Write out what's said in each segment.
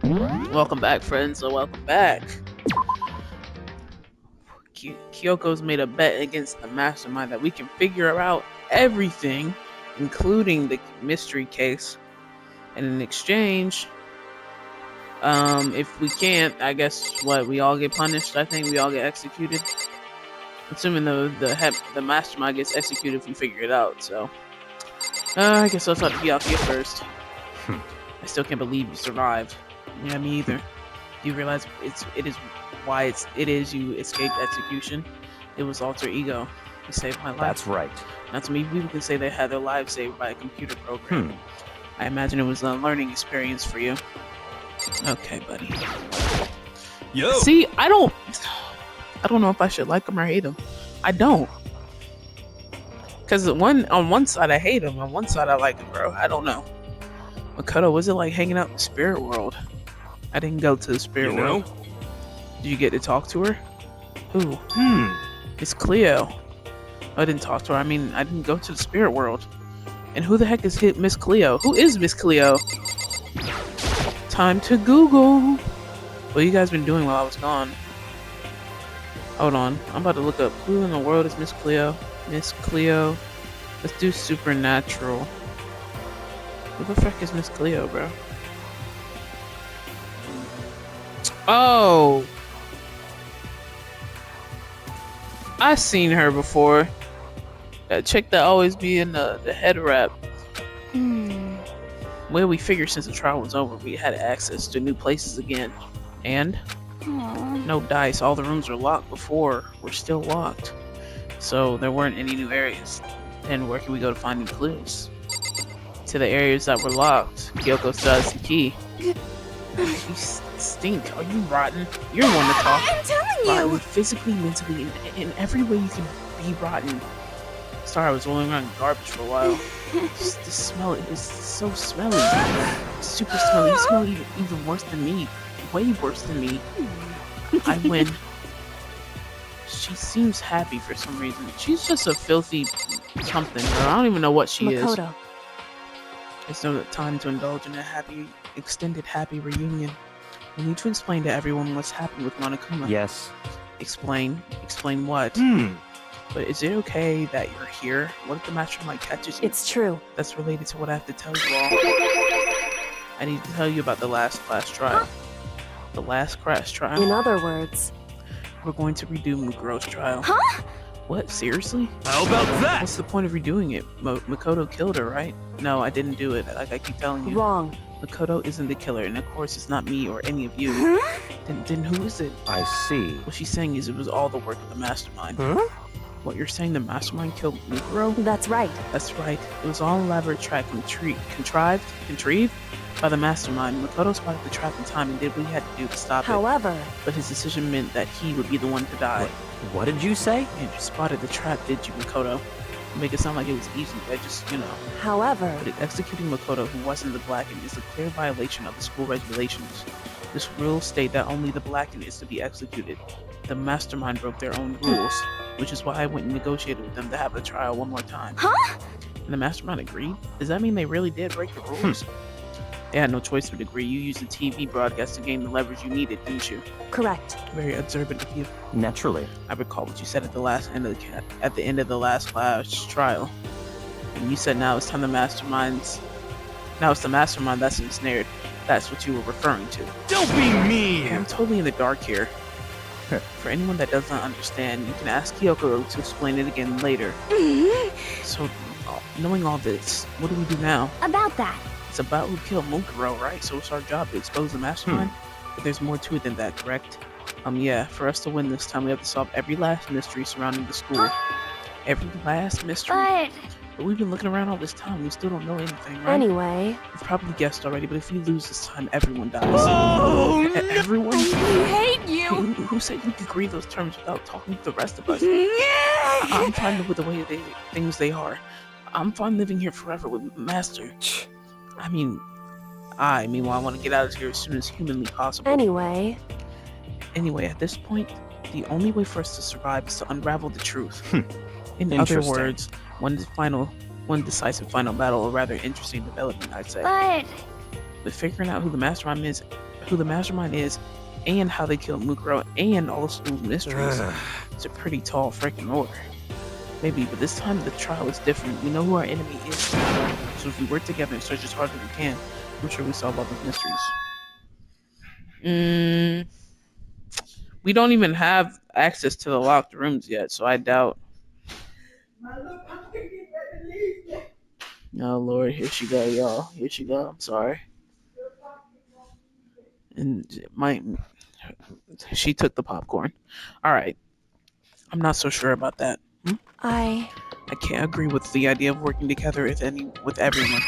Welcome back, friends. So welcome back. Kyoko's made a bet against the mastermind that we can figure out everything, including the mystery case. And in exchange, if we can't, I guess we all get punished. I think we all get executed. Assuming the mastermind gets executed if we figure it out. So, I guess I'll talk to Kyoko first. I still can't believe you survived. Yeah, me either. Do you realize it is you escaped execution? It was alter ego. You saved my life. That's right. Not too many people can say they had their lives saved by a computer program. I imagine it was a learning experience for you. Okay, buddy. Yo. See, I don't know if I should like him or hate him. I don't. Because on one side I hate him, on one side I like him, bro. I don't know. Makoto, was it like hanging out in the spirit world? I didn't go to the spirit world. Did you get to talk to her? Who? It's Cleo. I didn't talk to her. I mean, I didn't go to the spirit world. And who the heck is Miss Cleo? Who is Miss Cleo? Time to Google. What you guys been doing while I was gone? Hold on. I'm about to look up who in the world is Miss Cleo. Miss Cleo. Let's do supernatural. Who the frick is Miss Cleo, bro? Oh! I've seen her before. That chick that always be in the head wrap. Well, we figured since the trial was over, we had access to new places again. And? No dice. All the rooms were locked before. Were still locked. So there weren't any new areas. And where can we go to find new clues? To the areas that were locked. Kyoko still has the key. You stink. Are you rotten? You're the one to talk. I'm telling Rotten you. physically, mentally, in every way you can be rotten. Sorry, I was rolling around in garbage for a while. Just the smell is so smelly. Super smelly. You smell even worse than me. Way worse than me. I win. She seems happy for some reason. She's just a filthy something, bro. I don't even know what she Makoto. is. It's no time to indulge in a extended happy reunion. We need to explain to everyone what's happened with Monokuma. Yes. Explain what? But is it okay that you're here? What if the mastermind catches you? It's true. That's related to what I have to tell you all. I need to tell you about the last class trial. The last class trial? In other words. We're going to redo Mukuro's trial. Huh? What? Seriously? How about that? What's the point of redoing it? Makoto killed her, right? No, I didn't do it, like I keep telling you. Wrong. Makoto isn't the killer, and of course it's not me or any of you. Huh? Then who is it? I see. What she's saying is it was all the work of the mastermind. Huh? What you're saying, the mastermind killed Mukuro? That's right. That's right. It was all an elaborate trap contrived by the mastermind. Makoto spotted the trap in time and did what he had to do to stop it. However. But his decision meant that he would be the one to die. What did you say? You spotted the trap, did you, Makoto? Make it sound like it was easy. I just, However. But executing Makoto, who wasn't the Blackened, is a clear violation of the school regulations. This rule state that only the Blackened is to be executed. The mastermind broke their own rules, which is why I went and negotiated with them to have the trial one more time. Huh? And the mastermind agreed? Does that mean they really did break the rules? They had no choice but to agree. You used the TV broadcast to gain the leverage you needed, didn't you? Correct. Very observant of you. Naturally. I recall what you said at the end of the last class trial. And you said now it's the mastermind that's ensnared. That's what you were referring to. Don't be mean! I'm totally in the dark here. For anyone that does not understand, you can ask Kyoko to explain it again later. So, knowing all this, what do we do now? About that. It's about who killed Mukuro, right? So it's our job to expose the mastermind? But there's more to it than that, correct? Yeah, for us to win this time, we have to solve every last mystery surrounding the school. Every last mystery? But we've been looking around all this time, we still don't know anything, right? Anyway. You've probably guessed already, but if we lose this time, everyone dies. Oh, no. Everyone? I hate you! Who said you could agree those terms without talking to the rest of us? I'm fine with the way things they are. I'm fine living here forever with Master. Meanwhile, I want to get out of here as soon as humanly possible. Anyway, at this point, the only way for us to survive is to unravel the truth. In other Interesting. words, one decisive final battle, or rather interesting development, I'd say. but But figuring out who the mastermind who the mastermind is, and how they killed Mukuro, and all the school's mysteries. It's a pretty tall freaking order. Maybe, but this time the trial is different. We know who our enemy is. So if we work together and search as hard as we can, I'm sure we solve all those mysteries. We don't even have access to the locked rooms yet, so I doubt. Oh Lord, here she go, y'all. Here she go. I'm sorry. And she took the popcorn. All right. I'm not so sure about that. I can't agree with the idea of working together with everyone.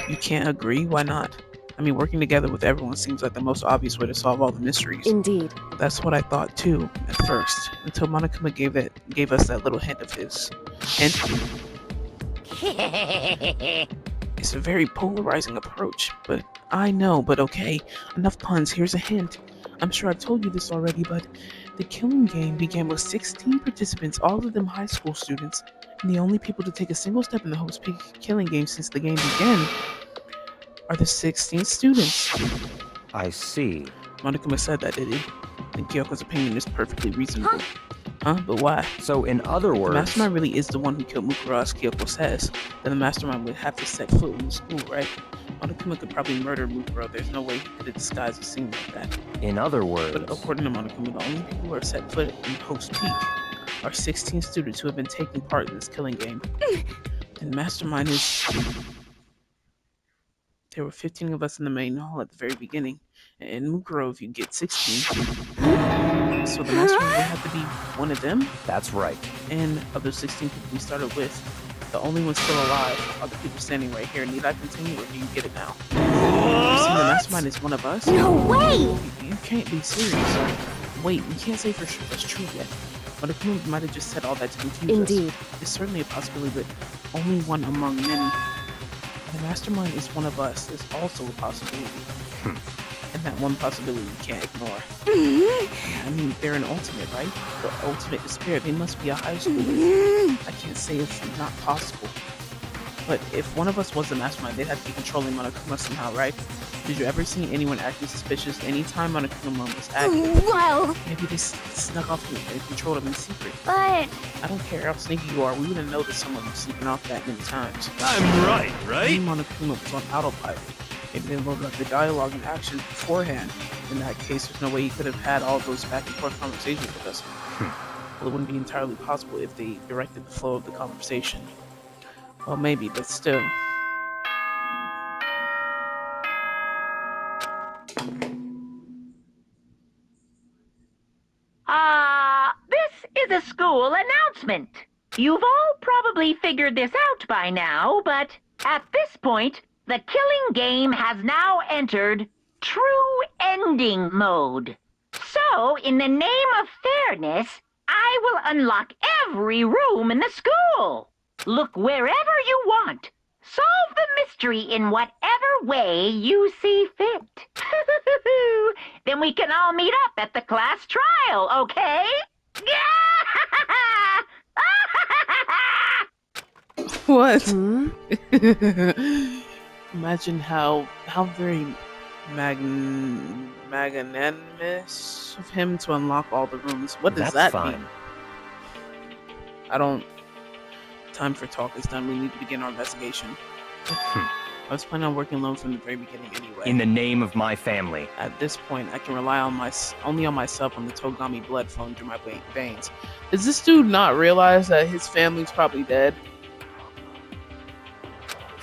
You can't agree? Why not? I mean, working together with everyone seems like the most obvious way to solve all the mysteries. indeed. That's what I thought too at first, until Monokuma gave us that little hint of his. Hint. It's a very polarizing approach, but I know. But okay, enough puns. Here's a hint. I'm sure I've told you this already, but the killing game began with 16 participants, all of them high school students, and the only people to take a single step in the Hope's Peak killing game since the game began are the 16 students. I see. Monokuma said that, did he? And Kyoko's opinion is perfectly reasonable. Huh? But why? So, in other If the words, mastermind really is the one who killed Mukuro, as Kyoko says, then the mastermind would have to set foot in the school, right? Monokuma could probably murder Mukuro. There's no way he could have disguised a scene like that. in other words, But according to Monokuma, the only people who are set foot in Hope's Peak are 16 students who have been taking part in this killing game. And mastermind is... There were 15 of us in the main hall at the very beginning, and Mukuro, if you get 16. So the mastermind would have to be one of them, that's right. and of the 16 people we started with, the only ones still alive are the people standing right here. Need I continue, or do you get it now? You see, the mastermind is one of us? No way! You can't be serious. Wait, we can't say for sure that's true yet. But Akuma might have just said all that to confuse Indeed. us. It's certainly a possibility, but only one among many. The mastermind is one of us is also a possibility. And that one possibility we can't ignore. I mean, they're an ultimate, right? The ultimate despair. They must be a high schooler. I can't say it's not possible. But if one of us was the mastermind, they'd have to be controlling Monokuma somehow, right? Did you ever see anyone acting suspicious anytime Monokuma was active? Well, Maybe they snuck off and controlled him in secret. but I don't care how sneaky you are, we wouldn't know that someone was sneaking off that many times. I'm right, Maybe right? Monokuma was on autopilot. Maybe they loaded up the dialogue and actions beforehand. In that case, there's no way he could have had all those back and forth conversations with us. Well, it wouldn't be entirely possible if they directed the flow of the conversation. Well, maybe, but still. This is a school announcement. You've all probably figured this out by now, but at this point, the killing game has now entered true ending mode. So, in the name of fairness, I will unlock every room in the school. Look wherever you want. Solve the mystery in whatever way you see fit. Then we can all meet up at the class trial, okay? What? hmm? Imagine how very magnanimous of him to unlock all the rooms. What does That's that fine. mean? I don't... Time for talk is done. We need to begin our investigation. I was planning on working alone from the very beginning anyway. In the name of my family. At this point, I can rely on only on myself when the Togami blood flowing through my veins. Does this dude not realize that his family's probably dead?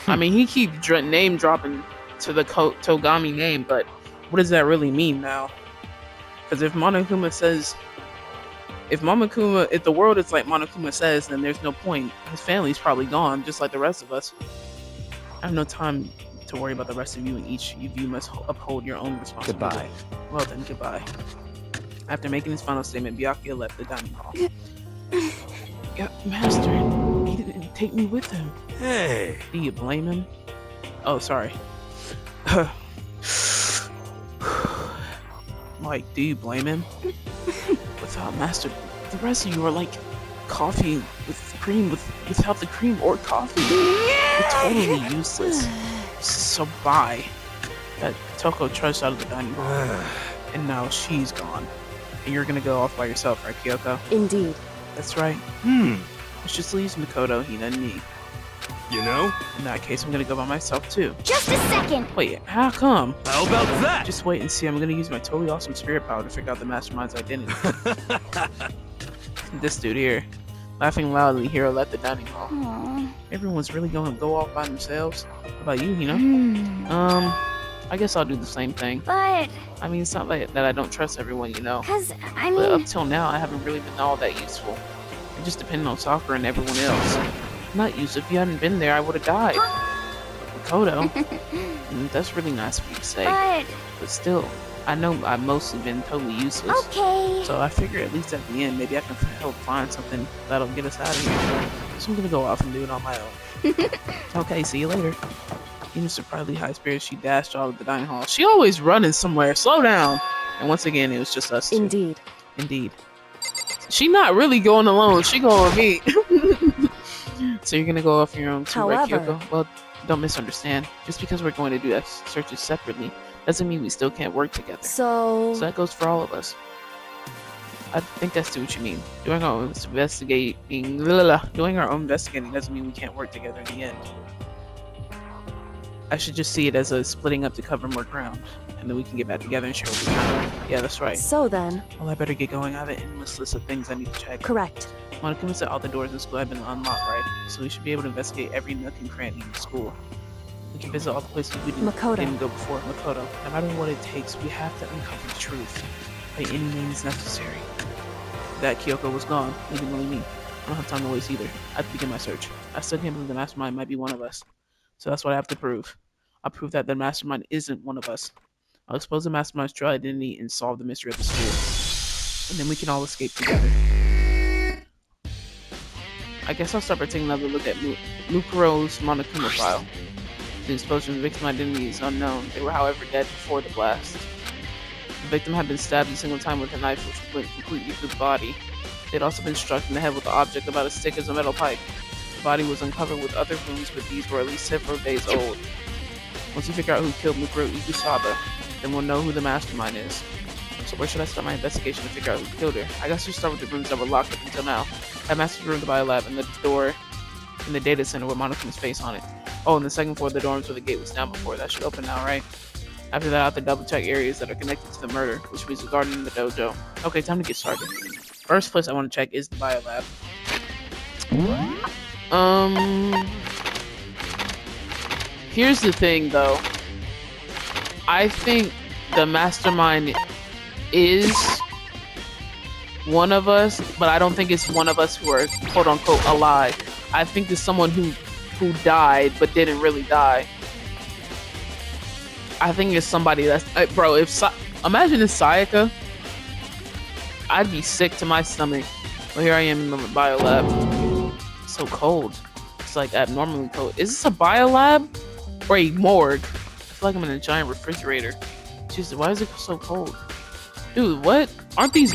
I mean, he keeps name dropping to the Togami name, but what does that really mean now? Because if Monokuma says, if the world is like Monokuma says, then there's no point. His family's probably gone, just like the rest of us. I have no time to worry about the rest of you, and each of you must uphold your own responsibility. Goodbye. Well then, goodbye. After making his final statement, Byakuya left the dining hall. Yeah, Master, he didn't take me with him. Hey, Do you blame him? Oh, sorry. Like, do you blame him? Without Master, the rest of you are like coffee with cream without the cream or coffee. You're totally useless. So bye. That Toko trudged out of the dining hall, and now she's gone. And you're gonna go off by yourself, right, Kyoko? Indeed. That's right. Hmm. Which just leaves Makoto, Hina, and me. You know? In that case, I'm gonna go by myself too. Just a second. Wait, how come? How about that? Just wait and see. I'm gonna use my totally awesome spirit power to figure out the mastermind's identity. This dude here, laughing loudly, Hiro left the dining hall. Aww. Everyone's really gonna go off by themselves. What about you, Hina? I guess I'll do the same thing. But, I mean, it's not like that I don't trust everyone, you know. cause, I But mean, up till now, I haven't really been all that useful. I just depended on Sakura and everyone else. Not used. If you hadn't been there, I would have died. Makoto, that's really nice of you to say. But still, I know I've mostly been totally useless. okay. So I figure at least at the end, maybe I can help find something that'll get us out of here. So I'm gonna go off and do it on my own. Okay, see you later. In surprisingly high spirits, she dashed out of the dining hall. She always running somewhere. Slow down. And once again, it was just us two. Indeed. Indeed. She not really going alone. She going with me. So you're gonna go off on your own too, right, However- Kyoko? Well, don't misunderstand. Just because we're going to do searches separately doesn't mean we still can't work together. So, So that goes for all of us. I think I see what you mean. Doing our own investigating doesn't mean we can't work together in the end. I should just see it as a splitting up to cover more ground, and then we can get back together and share what we found. Yeah, that's right. so then, Well, I better get going. I have an endless list of things I need to check. correct. I want to convince that all the doors in school have been unlocked, right? So we should be able to investigate every nook and cranny in the school. We can visit all the places we Makoto. didn't go before. Makoto, no matter what it takes, we have to uncover the truth by any means necessary. That Kyoko was gone, leaving only me. I don't have time to waste either. I have to begin my search. I still can't believe the mastermind might be one of us. So that's what I have to prove. I'll prove that the mastermind isn't one of us. I'll expose the mastermind's true identity and solve the mystery of the school. And then we can all escape together. I guess I'll start by taking another look at Mukuro's Monokuma file. The explosion's victim identity is unknown. They were, however, dead before the blast. The victim had been stabbed a single time with a knife which went completely through the body. They'd also been struck in the head with an object about as thick as a metal pipe. The body was uncovered with other wounds, but these were at least several days old. Once we figure out who killed Mukuro Ikusaba, then we'll know who the mastermind is. So where should I start my investigation to figure out who killed her? I guess I should start with the rooms that were locked up until now. I mastered the room, the biolab, and the door in the data center with Monokuma's face on it. Oh, and the second floor of the dorms where the gate was down before. That should open now, right? After that, I have to double check areas that are connected to the murder, which means the garden and the dojo. Okay, time to get started. First place I want to check is the biolab. Here's the thing, though. I think the mastermind is one of us, but I don't think it's one of us who are quote unquote alive. I think it's someone who died but didn't really die. I think it's somebody that's bro. Imagine it's Sayaka, I'd be sick to my stomach. Well, here I am in the biolab. It's so cold. It's like abnormally cold. Is this a biolab or a morgue? I feel like I'm in a giant refrigerator. Jesus, why is it so cold? Dude, what? Aren't these...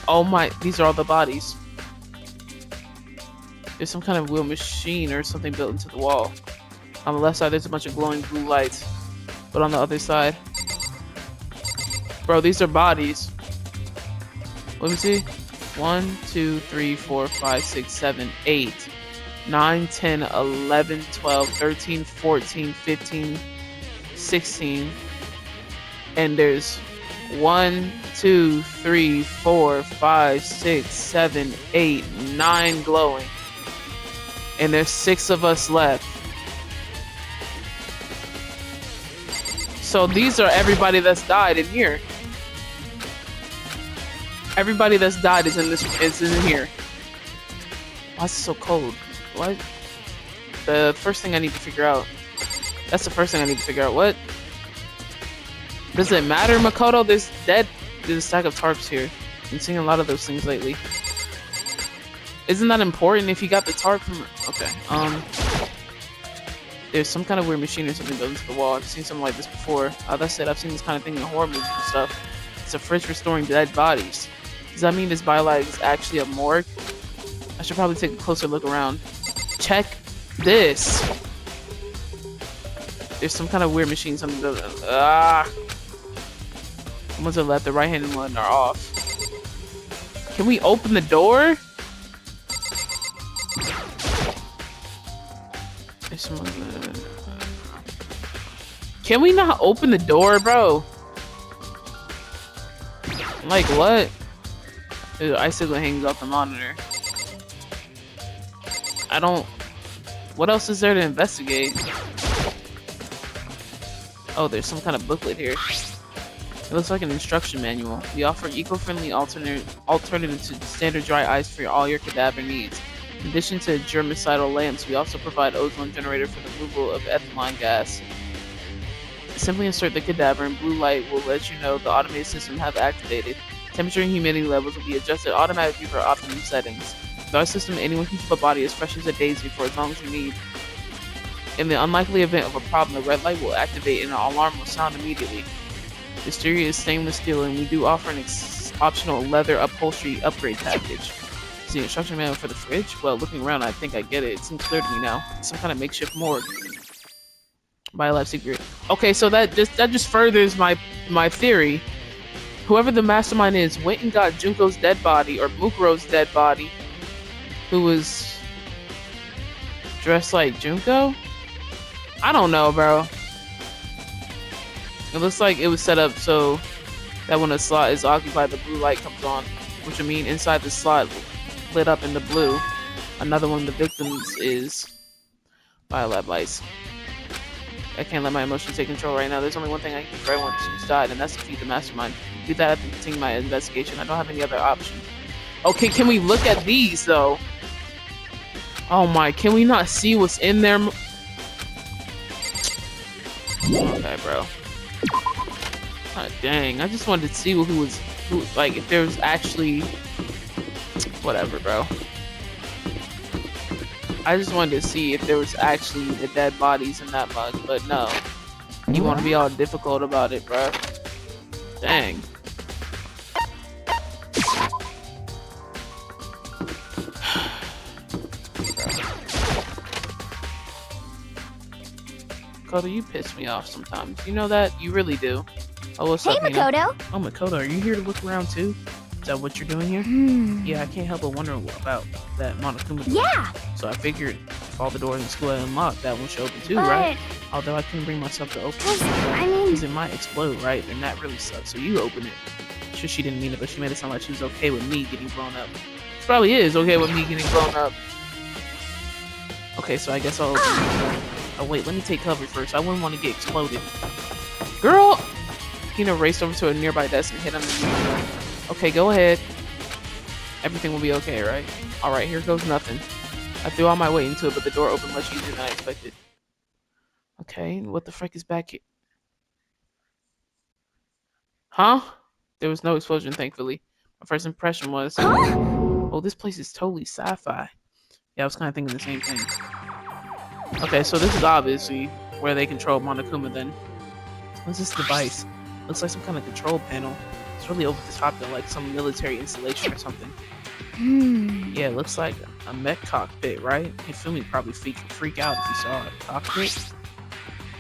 Oh my, these are all the bodies. There's some kind of wheel machine or something built into the wall. On the left side, there's a bunch of glowing blue lights. But on the other side... Bro, these are bodies. Let me see. 1, 2, 3, 4, 5, 6, 7, 8, 9, 10, 11, 12, 13, 14, 15, 16. And there's 1, 2, 3, 4, 5, 6, 7, 8, 9 glowing. And there's 6 of us left. So these are everybody that's died in here. Everybody that's died is in here. Why is it so cold? What? The first thing I need to figure out. That's the first thing I need to figure out. What? Does it matter, Makoto? There's a stack of tarps here. I've been seeing a lot of those things lately. Isn't that important if you got the tarp from... Okay, there's some kind of weird machine or something built into the wall. I've seen something like this before. That's it. I've seen this kind of thing in horror movies and stuff. It's a fridge for storing dead bodies. Does that mean this biolab is actually a morgue? I should probably take a closer look around. Check this. There's some kind of weird machine. Something does. Ah. The ones on the left, the right hand and one are off. Can we open the door? There's some. Can we not open the door, bro? Like what? The icicle hangs off the monitor. I don't. What else is there to investigate? Oh, there's some kind of booklet here. It looks like an instruction manual. We offer eco-friendly alternative to standard dry ice for all your cadaver needs. In addition to germicidal lamps, we also provide ozone generator for the removal of ethylene gas. Simply insert the cadaver and blue light will let you know the automated system have activated. Temperature and humidity levels will be adjusted automatically for optimum settings. With our system, anyone can keep a body as fresh as a daisy for as long as you need. In the unlikely event of a problem, the red light will activate and an alarm will sound immediately. The exterior is stainless steel, and we do offer an optional leather upholstery upgrade package. Is the instruction manual for the fridge? Well, looking around, I think I get it. It seems clear to me now. It's some kind of makeshift morgue. Biolab secret. Okay, so that just furthers my theory. Whoever the mastermind is went and got Junko's dead body, or Mukuro's dead body, who was dressed like Junko? I don't know, bro. It looks like it was set up so that when a slot is occupied, the blue light comes on, which would mean inside the slot lit up in the blue. Another one of the victims is Biolab lights. I can't let my emotions take control right now. There's only one thing I can do for everyone who's died, and that's to defeat the mastermind. Do that after continuing my investigation. I don't have any other option. Okay, can we look at these though? Oh my, can we not see what's in there? Okay, bro. God dang, I just wanted to see who, like, if there was actually, whatever, bro. I just wanted to see if there was actually the dead bodies in that mug, but no. You want to be all difficult about it, bro. Dang. Makoto, you piss me off sometimes. You know that? You really do. Oh, what's up, Makoto. Oh, Makoto, are you here to look around too? Is that what you're doing here? Yeah, I can't help but wonder about that Monokuma door. Yeah. So I figured if all the doors in the school are unlocked, that one should open too, right? Although I couldn't bring myself to open it. I mean... Because it might explode, right? And that really sucks. So you open it. Sure, she didn't mean it, but she made it sound like she was okay with me getting blown up. She probably is okay with me getting blown up. Okay, so I guess I'll open it. Oh wait, let me take cover first. I wouldn't want to get exploded. Girl! Hina raced over to a nearby desk and hit underneath. Okay, go ahead. Everything will be okay, right? Alright, here goes nothing. I threw all my weight into it, but the door opened much easier than I expected. Okay, what the frick is back here? Huh? There was no explosion, thankfully. My first impression was, oh, this place is totally sci-fi. Yeah, I was kind of thinking the same thing. Okay, so this is obviously where they control Monokuma then. What's this device? Looks like some kind of control panel. It's really over the top though, like some military installation or something. Yeah, it looks like a mech cockpit, right? Hifumi probably freak out if he saw a cockpit.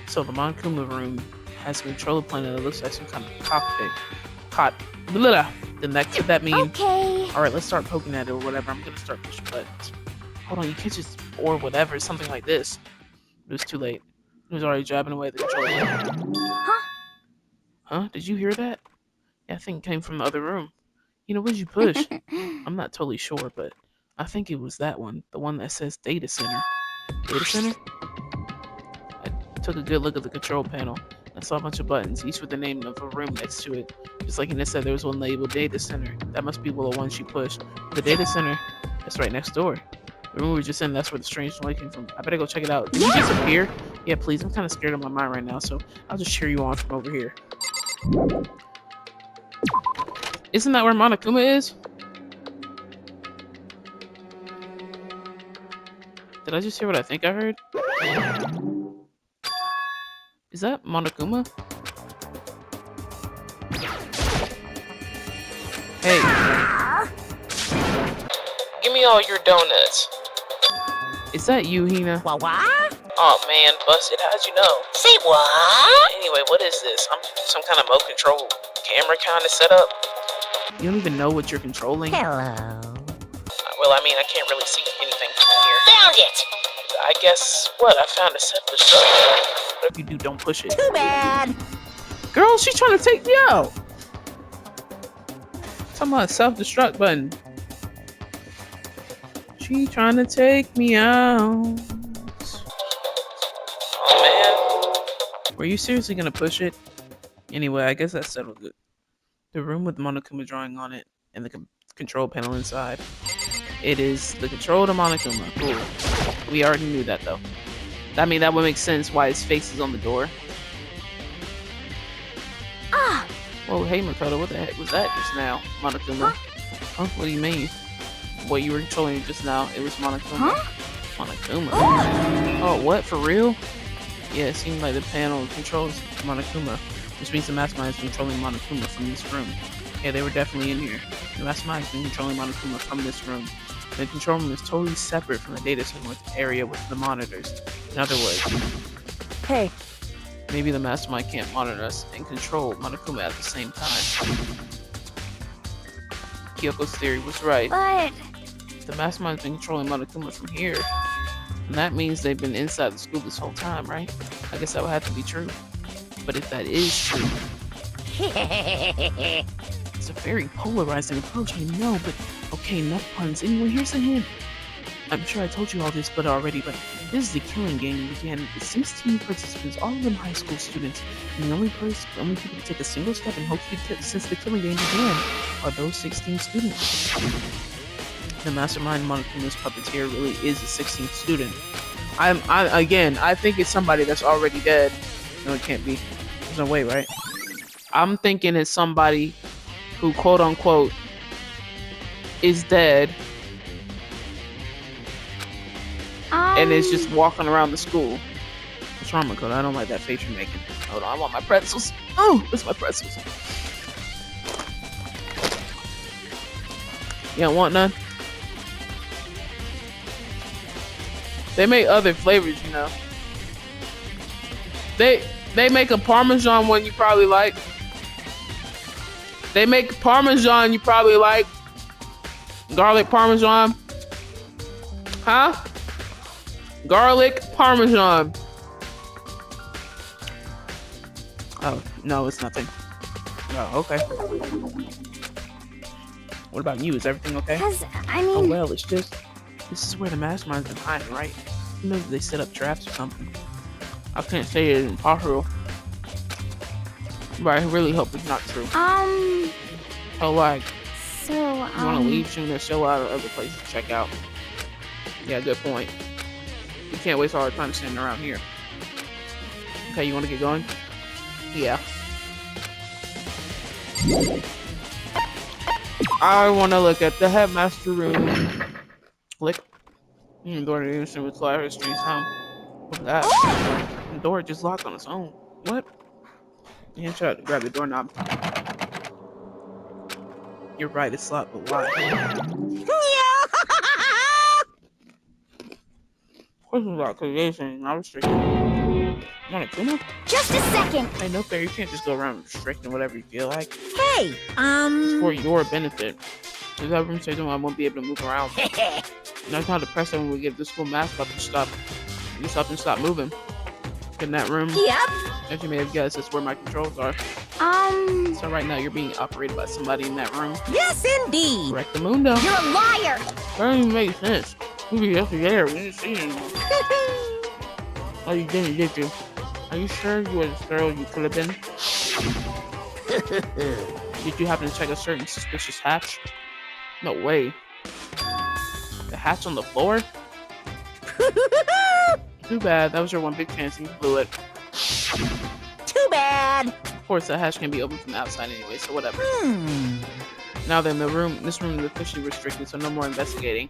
So the Monokuma room has a controller panel that looks like some kind of cockpit. Then that could that mean? Okay. All right, let's start poking at it or whatever. I'm gonna start pushing buttons. Hold on, you can't just or whatever, something like this. It was too late. It was already jabbing away at the controller. Huh? Did you hear that? Yeah, I think it came from the other room. You know, what did you push? I'm not totally sure, but I think it was that one. The one that says Data Center. Data Center? I took a good look at the control panel. I saw a bunch of buttons, each with the name of a room next to it. Just like Ina said, there was one labeled Data Center. That must be the one she pushed. The Data Center, that's right next door. The room we were just in, that's where the strange noise came from. I better go check it out. Did you disappear? Yeah, please. I'm kind of scared of my mind right now, so I'll just cheer you on from over here. Isn't that where Monokuma is? Did I just hear what I think I heard? Is that Monokuma? Hey. Give me all your donuts. Is that you, Hina? What? Oh man, busted. How'd you know? Say what? Anyway, what is this? Some kind of remote control camera kind of setup. You don't even know what you're controlling. Hello. Well, I mean, I can't really see anything from here. Found it! I guess what? I found a self-destruct. What if you do? Don't push it. Too bad. Girl, she's trying to take me out. Talking about self-destruct button. She trying to take me out. Oh man. Were you seriously gonna push it? Anyway, I guess that settled it. The room with Monokuma drawing on it and the control panel inside. It is the control to Monokuma. Cool. We already knew that though. I mean, that would make sense why his face is on the door. Ah! Whoa, hey Makoto, what the heck was that just now? Monokuma. Huh? What do you mean? What you were controlling just now, it was Monokuma. Huh? Monokuma. Oh, what? For real? Yeah, it seemed like the panel controls Monokuma, which means the mastermind is controlling Monokuma from this room. Yeah, they were definitely in here. The mastermind has been controlling Monokuma from this room. The control room is totally separate from the data center area with the monitors. In other words, Hey, maybe the mastermind can't monitor us and control Monokuma at the same time. Kyoko's theory was right. but... The mastermind's been controlling Monokuma from here. And that means they've been inside the school this whole time, right? I guess that would have to be true. But if that is true, it's a very polarizing approach, I know, but okay, enough puns. Anyway, here's a hint. I'm sure I told you all this already, but this is the killing game began with 16 participants, all of them high school students. And the only people to take a single step and hope to be killed since the killing game began are those 16 students. The mastermind Monokuma's puppeteer really is a 16th student. I think it's somebody that's already dead. No, it can't be. There's no way, right? I'm thinking it's somebody who, quote unquote, is dead and is just walking around the school. What's wrong, Makoto? I don't like that face you're making. Hold on, I want my pretzels. Oh, where's my pretzels? You don't want none? They make other flavors, you know. They make a Parmesan one you probably like. They make Parmesan you probably like. Garlic Parmesan. Huh? Garlic Parmesan. Oh, no, it's nothing. Oh, okay. What about you? Is everything okay? Cause, I Oh, mean... well, it's just... This is where the mastermind's been hiding, right? Maybe they set up traps or something. I can't say it isn't possible. But I really hope it's not true. So, like, So, you want to leave soon? There's still a lot of other places to check out. Yeah, good point. We can't waste all our time standing around here. Okay, you want to get going? Yeah. I want to look at the headmaster room. Click. The door to the instant with fire streets home. What's that? The door just locked on its own. What? Yeah, try to grab the doorknob. You're right, it's locked, but why? What's about creation? I was restricted. Want a Kuma? just a second. Hey, no fair, you can't just go around restricting whatever you feel like. Hey, It's for your benefit. If that room stays on, I won't be able to move around. That's how depressing when we get this school mask up and stop. You stop moving. In that room. Yep. As you may have guessed, that's where my controls are. So right now you're being operated by somebody in that room. Yes, indeed. Correct the mundo. You're a liar. That don't even make sense. We were just there. We didn't see anyone. Oh, you didn't, did you? Are you sure you were the girl you could have been? Did you happen to check a certain suspicious hatch? No way. The hatch on the floor? Too bad. That was your one big chance and you blew it. Too bad. Of course, that hatch can be opened from the outside anyway, so whatever. Now then, this room is officially restricted, so no more investigating.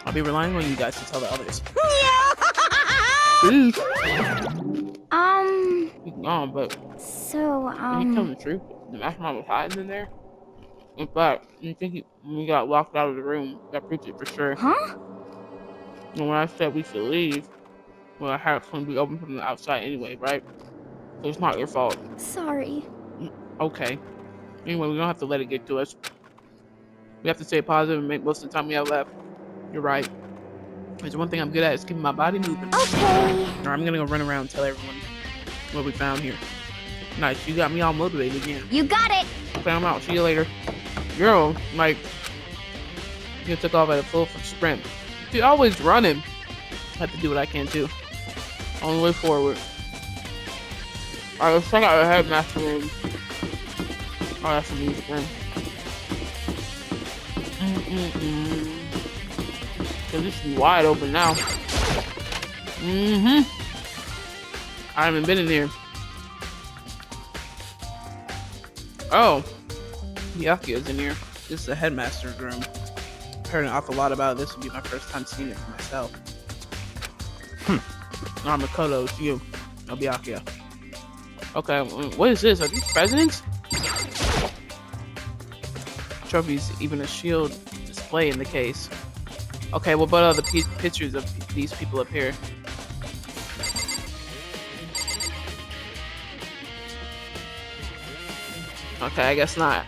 I'll be relying on you guys to tell the others. Please. You can go on, but So, can you tell the truth? The mastermind was hiding in there? In fact, you think when we got locked out of the room, that proves it for sure. Huh? And when I said we should leave, Well, our house going to be open from the outside anyway, right? So it's not your fault. Sorry. Okay. Anyway, we don't have to let it get to us. We have to stay positive and make most of the time we have left. You're right. There's one thing I'm good at is keeping my body moving. Okay. Or I'm gonna go run around and tell everyone what we found here. Nice, you got me all motivated again. You got it. Okay, I'm out. See you later. Girl, like, you took off at a full sprint. She's always running. I have to do what I can too. Only way forward. Alright, let's check out the headmaster room. Oh, that's a music room. Cause this is wide open now. I haven't been in here. Oh, Yakuya's in here. This is the headmaster's room. Heard an awful lot about it. This will be my first time seeing it for myself. I'm Makoto, it's you. I'll be Yakuya. Okay, what is this? Are these presidents? Trophies, even a shield display in the case. Okay, what about all the pictures of these people up here? Okay, I guess not.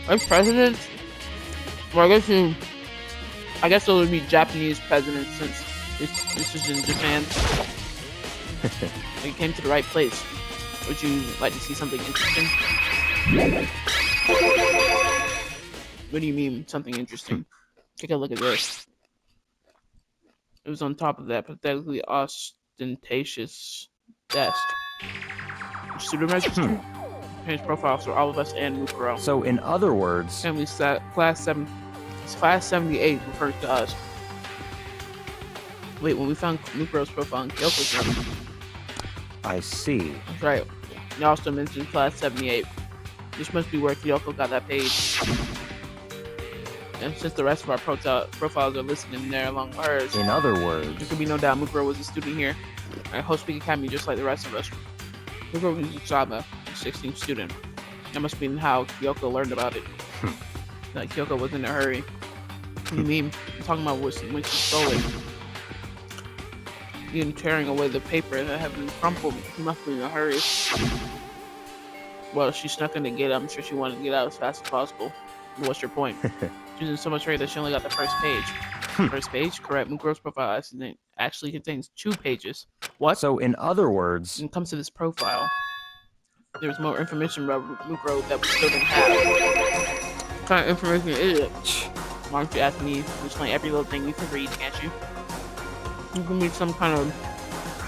Like presidents? Well, I guess those would be Japanese presidents since this is in Japan. You came to the right place. Would you like to see something interesting? What do you mean, something interesting? Take a look at this. It was on top of that pathetically ostentatious desk. Student registry. Page profiles for all of us and Mukuro. So, in other words, Family class 78 refers to us. Wait, when we found Mukuro's profile in Kyoko's room. I see. That's right. You also mentioned class 78. This must be where Kyoko got that page. And since the rest of our profiles are listed in there along with hers, In other there words, could be no doubt Mukuro was a student here at Host Peak Academy just like the rest of us. Mukuro was Usama, a 16th student. That must be how Kyoko learned about it. That Kyoko was in a hurry. What do you mean? I'm talking about when she stole it. Even tearing away the paper that had been crumpled. She must be in a hurry. Well, she snuck in to get it. I'm sure she wanted to get out as fast as possible. What's your point? She was in so much hurry that she only got the first page. First page? Correct. Mukuro's profile accident actually contains 2 pages. What? so in other words, When it comes to this profile, there's more information about Mukuro that we still didn't have. What kind of information is it? Why don't you ask me to explain every little thing you can read, can't you? You can read some kind of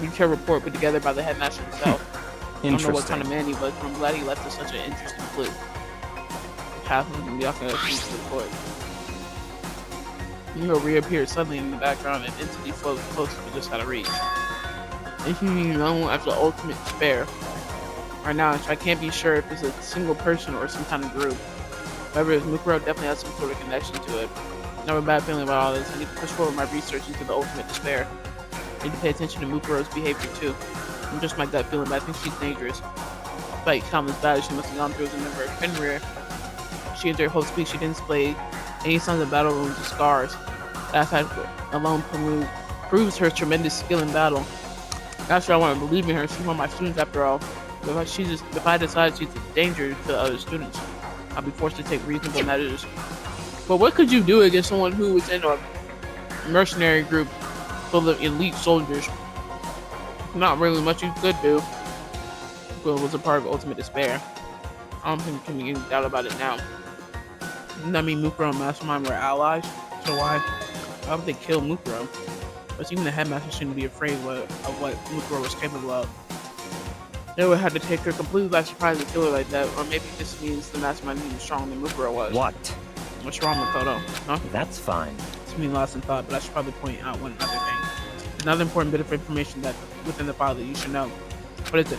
detailed report put together by the headmaster himself. I don't know what kind interesting. of man he was, but I'm glad he left us such an interesting clue. Half of them, y'all can read the report. Mukuro reappeared suddenly in the background and entity floated closer to just out of reach. Entity known as the ultimate despair. Right now, I can't be sure if it's a single person or some kind of group. However, Mukuro definitely has some sort of connection to it. I have a bad feeling about all this. I need to push forward my research into the ultimate despair. I need to pay attention to Mukuro's behavior too. I'm just my gut feeling, but I think she's dangerous. Despite countless battles she must have gone through as a member of Fenrir, she entered Hope Speak. She didn't display any signs of battle wounds or scars. That fact alone proves her tremendous skill in battle. That's why I want to believe in her. She's one of my students after all. If I decide she's a danger to other students, I'll be forced to take reasonable measures. But what could you do against someone who was in a mercenary group full of elite soldiers? Not really much you could do. Will was a part of Ultimate Despair. I don't think there can be any doubt about it now. Doesn't that mean Mukuro and Mastermind were allies? So why would they kill Mukuro? But even the headmaster shouldn't be afraid of what Mukuro was capable of. They would have to take her completely by surprise and kill her like that, or maybe this means the Mastermind is even stronger than Mukuro was. What? What's wrong, Makoto? Huh? That's fine. It's me lost in thought, but I should probably point out one other thing. Another important bit of information that within the file that you should know. What is it?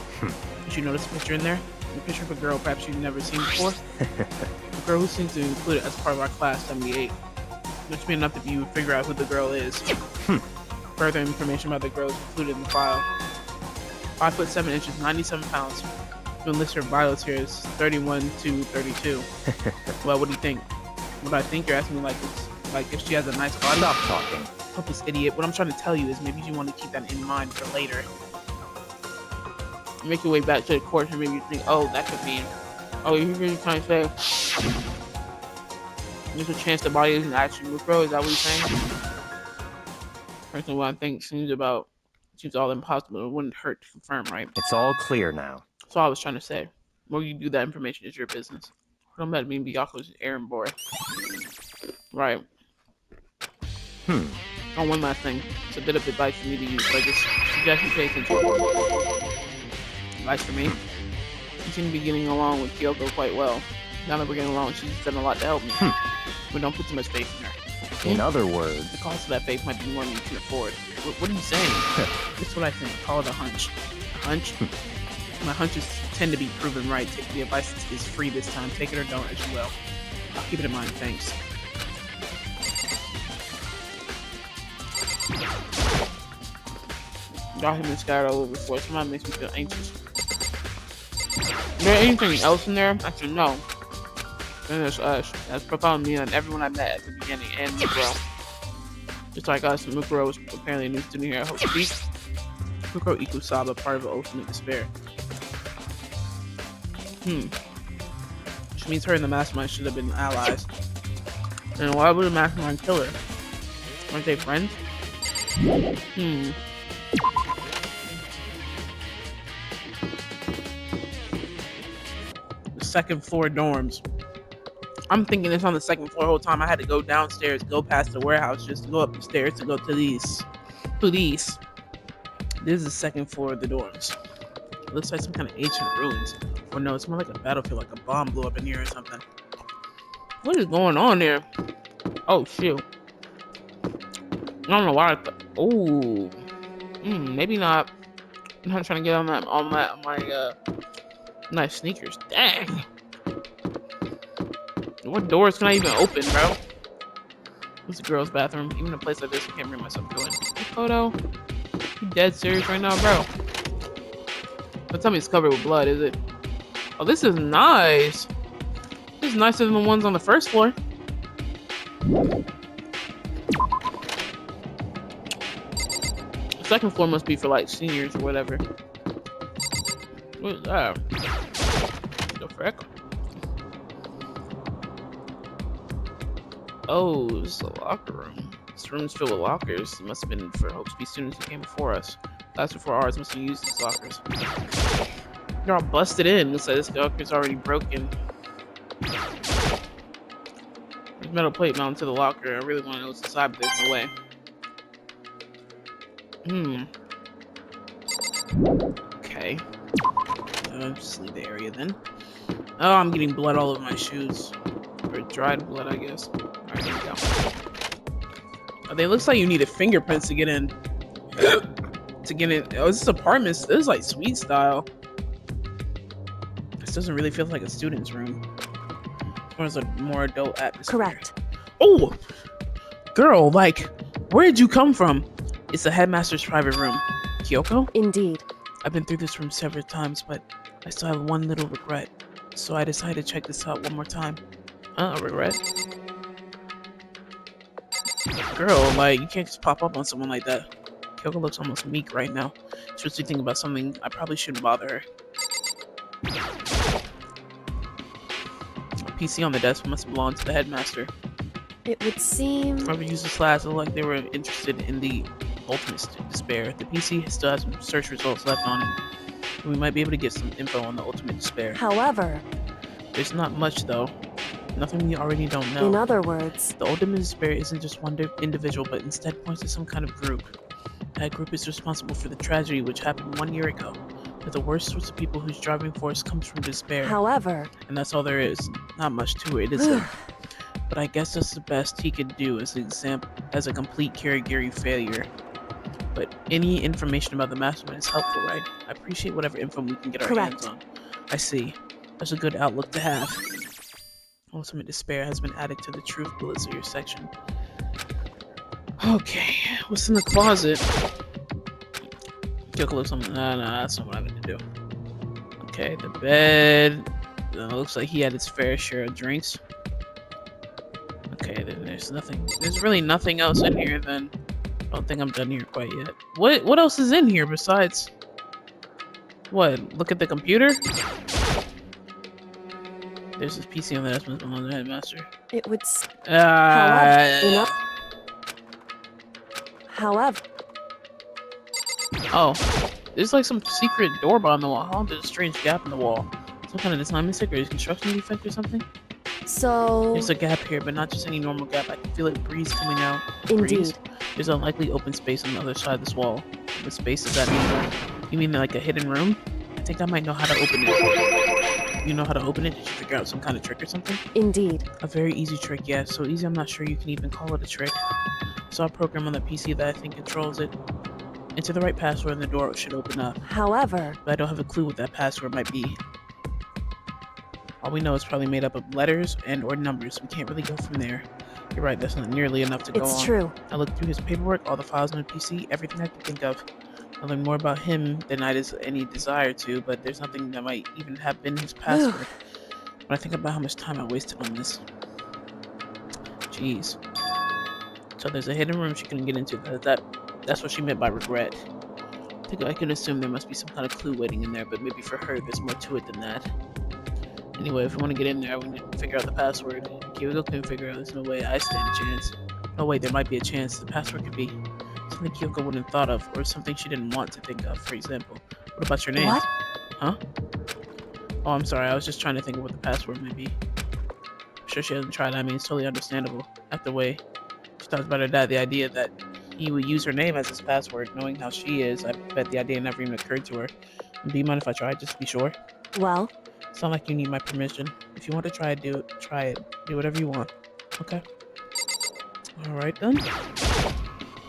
Did you notice a picture in there? A picture of a girl perhaps you've never seen before? A girl who seems to be included as part of our class 78. Which means enough that you would figure out who the girl is. Further information about the girl is included in the file. 5 foot 7 inches, 97 pounds. The list her vitals here is 31 to 32. Well, what do you think? What I think you're asking me like if she has a nice body? Stop talking. Help this idiot. What I'm trying to tell you is maybe you want to keep that in mind for later. Make your way back to the court and maybe you think, oh, that could mean. Oh, you're really trying to say there's a chance the body isn't actually Mukuro? Is that what you're saying? Personally, what I think seems all impossible. It wouldn't hurt to confirm, right? It's all clear now. That's all I was trying to say. Where you do that information is your business. Don't let me be Byaku's errand boy. Right. Oh, one last thing. It's a bit of advice for me to use, but I just suggest you pay attention. Advice for me. You seem to be getting along with Kyoko quite well. Now that we're getting along, she's done a lot to help me. But don't put too much faith in her. In other words, The cost of that faith might be more than you can afford. What are you saying? That's what I think. Call it a hunch. A hunch? My hunches tend to be proven right. The advice is free this time. Take it or don't, as you will. I'll keep it in mind. Thanks. Documents scattered all over the floor. Somehow makes me feel anxious. Is there anything else in there? Actually, no. Then there's us. That's profound me and everyone I met at the beginning, and Mukuro. Just like us, Mukuro was apparently a new student here at Havoc. Mukuro Ikusaba, part of the Ultimate Despair. Which means her and the Mastermind should have been allies. And why would the Mastermind kill her? Aren't they friends? The second floor dorms. I'm thinking it's on the second floor the whole time. I had to go downstairs, go past the warehouse, just to go up the stairs to go to these. This is the second floor of the dorms. It looks like some kind of ancient ruins. Or no, it's more like a battlefield, like a bomb blew up in here or something. What is going on there? Oh, shoot. I don't know why I thought. Oh. Maybe not. I'm not trying to get on my nice sneakers. Dang. What doors can I even open, bro? It's a girl's bathroom. Even a place like this, I can't bring myself to go in. Hey, photo. You dead serious right now, bro? Don't tell me it's covered with blood, is it? Oh, this is nice. This is nicer than the ones on the first floor. The second floor must be for like seniors or whatever. What is that? The frick? Oh, this is a locker room. This room's filled with lockers. It must have been for Hope's B students who came before us. Class before ours must have used these lockers. They're all busted in. Looks like this locker's already broken. There's metal plate mounted to the locker. I really want to know what's inside, but there's no way. Okay. Just leave the area then. Oh, I'm getting blood all over my shoes. Or dried blood, I guess. Alright, here we go. Oh, they looks like you needed fingerprints to get in. To get in. Oh, this apartment. This is like suite style. This doesn't really feel like a student's room. As far as a more adult atmosphere. Correct. Oh! Girl, like, where did you come from? It's the headmaster's private room. Kyoko? Indeed. I've been through this room several times, but I still have one little regret. So I decided to check this out one more time. Regret? Girl, like, you can't just pop up on someone like that. Kyoko looks almost meek right now. She was thinking about something. I probably shouldn't bother her. A PC on the desk must belong to the headmaster. It would seem... Whoever used this class looked like they were interested in the ultimate despair. The PC still has some search results left on it. We might be able to get some info on the ultimate despair. However... There's not much, though. Nothing we already don't know. In other words... The ultimate despair isn't just one individual, but instead points to some kind of group. That group is responsible for the tragedy which happened 1 year ago. But the worst sorts of people whose driving force comes from despair. However... And that's all there is. Not much to it, is there? But I guess that's the best he could do as a complete Kirigiri failure. But any information about the mastermind is helpful, right? I appreciate whatever info we can get our hands on. I see. That's a good outlook to have. Ultimate despair has been added to the truth bullets of your section. Okay, what's in the closet? Kyoko looks something. No, that's not what I'm gonna do. Okay, the bed. Looks like he had his fair share of drinks. Okay, then there's nothing. There's really nothing else in here then. don't think I'm done here quite yet. What else is in here besides... What? Look at the computer? There's this PC on the desk on the headmaster. It would. However, however, Oh, there's like some secret door behind the wall. Huh? There's a strange gap in the wall. Some kind of design mistake or construction defect or something? so There's a gap here, but not just any normal gap. I can feel it breeze coming out. indeed. Breeze. There's a likely open space on the other side of this wall. What space does that mean? You mean like a hidden room? I think I might know how to open it. You know how to open it? Did you figure out some kind of trick or something? Indeed. A very easy trick, yeah. So easy I'm not sure you can even call it a trick. Saw a program on the PC that I think controls it. Enter the right password and the door should open up. However, But I don't have a clue what that password might be. All we know is probably made up of letters and or numbers. We can't really go from there. You're right, that's not nearly enough to go on. it's true. I looked through his paperwork, all the files on the PC, everything I could think of. I learned more about him than I had any desire to, but there's nothing that might even have been his password. When I think about how much time I wasted on this. Jeez. So there's a hidden room she couldn't get into. That's what she meant by regret. I think I can assume there must be some kind of clue waiting in there, but maybe for her there's more to it than that. Anyway, if we want to get in there, we need to figure out the password. Kyoko couldn't figure out. There's no way I stand a chance. Oh wait, there might be a chance. The password could be something Kyoko wouldn't have thought of, or something she didn't want to think of. For example, what about your name? What? Huh? Oh, I'm sorry. I was just trying to think of what the password might be. I'm sure she hasn't tried. I mean, it's totally understandable. After the way she talks about her dad, the idea that he would use her name as his password, knowing how she is, I bet the idea never even occurred to her. Do you mind if I try, just to be sure? Well, It's not like you need my permission. If you want to try it, do it. Try it. Do whatever you want. Okay? Alright then.